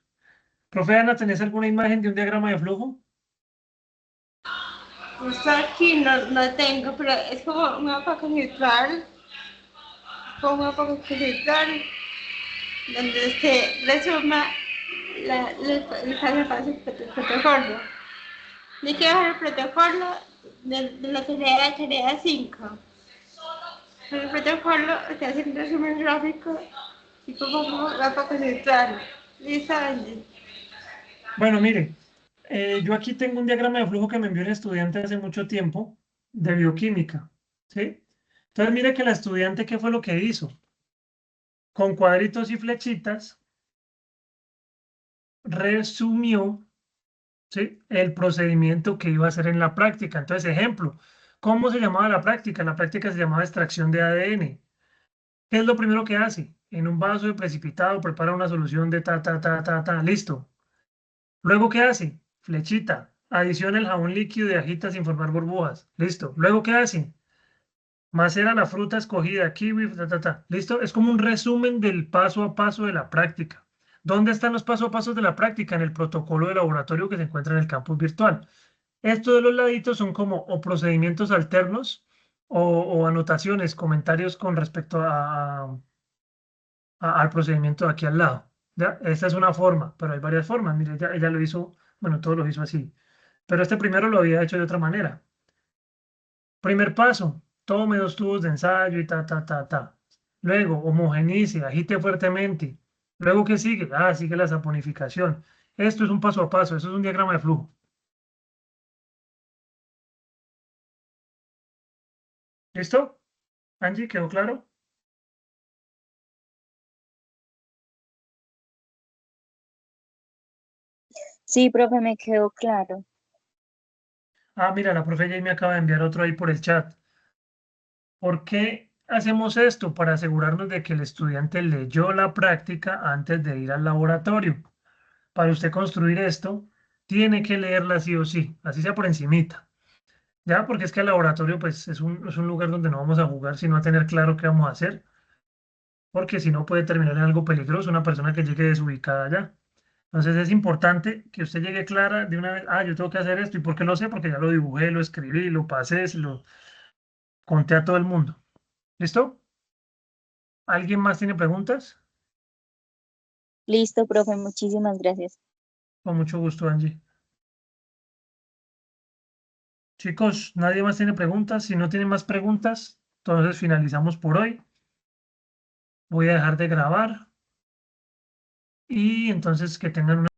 Profe Ana, ¿tenés alguna imagen de un diagrama de flujo? Justo aquí no tengo, pero es como un mapa conceptual, donde se resuma el paso a paso del protocolo. Hay que bajar el protocolo de la tarea 5. El protocolo se hace un resumen gráfico y como un mapa conceptual. ¿Listo, Angie? Bueno, mire, yo aquí tengo un diagrama de flujo que me envió un estudiante hace mucho tiempo de bioquímica. ¿sí? Entonces mire que la estudiante, ¿qué fue lo que hizo? Con cuadritos y flechitas, resumió, ¿sí?, el procedimiento que iba a hacer en la práctica. Entonces, ejemplo, ¿cómo se llamaba la práctica? La práctica se llamaba extracción de ADN. ¿Qué es lo primero que hace? En un vaso de precipitado prepara una solución de listo. Luego, ¿qué hace? Flechita, adiciona el jabón líquido y agita sin formar burbujas, listo. Luego, ¿qué hace? Macera la fruta escogida, kiwi, listo. Es como un resumen del paso a paso de la práctica. ¿Dónde están los paso a pasos de la práctica? En el protocolo de laboratorio que se encuentra en el campus virtual. Estos de los laditos son como o procedimientos alternos o anotaciones, comentarios con respecto al procedimiento de aquí al lado. ¿Ya? Esta es una forma, pero hay varias formas. Mire, ella lo hizo, bueno, todo lo hizo así. Pero este primero lo había hecho de otra manera. Primer paso, tome 2 tubos de ensayo y ta. Luego, homogenice, agite fuertemente. Luego, ¿qué sigue? Sigue la saponificación. Esto es un paso a paso, eso es un diagrama de flujo. ¿Listo? Angie, ¿quedó claro? Sí, profe, me quedó claro. Mira, la profe Jay me acaba de enviar otro ahí por el chat. ¿Por qué hacemos esto? Para asegurarnos de que el estudiante leyó la práctica antes de ir al laboratorio. Para usted construir esto, tiene que leerla sí o sí, así sea por encimita. Ya, porque es que el laboratorio pues es un lugar donde no vamos a jugar, sino a tener claro qué vamos a hacer, porque si no puede terminar en algo peligroso una persona que llegue desubicada allá. Entonces es importante que usted llegue clara de una vez, yo tengo que hacer esto, ¿y por qué lo sé? Porque ya lo dibujé, lo escribí, lo pasé, se lo conté a todo el mundo. ¿Listo? ¿Alguien más tiene preguntas? Listo, profe, muchísimas gracias. Con mucho gusto, Angie. Chicos, ¿nadie más tiene preguntas? Si no tienen más preguntas, entonces finalizamos por hoy. Voy a dejar de grabar y entonces que tengan una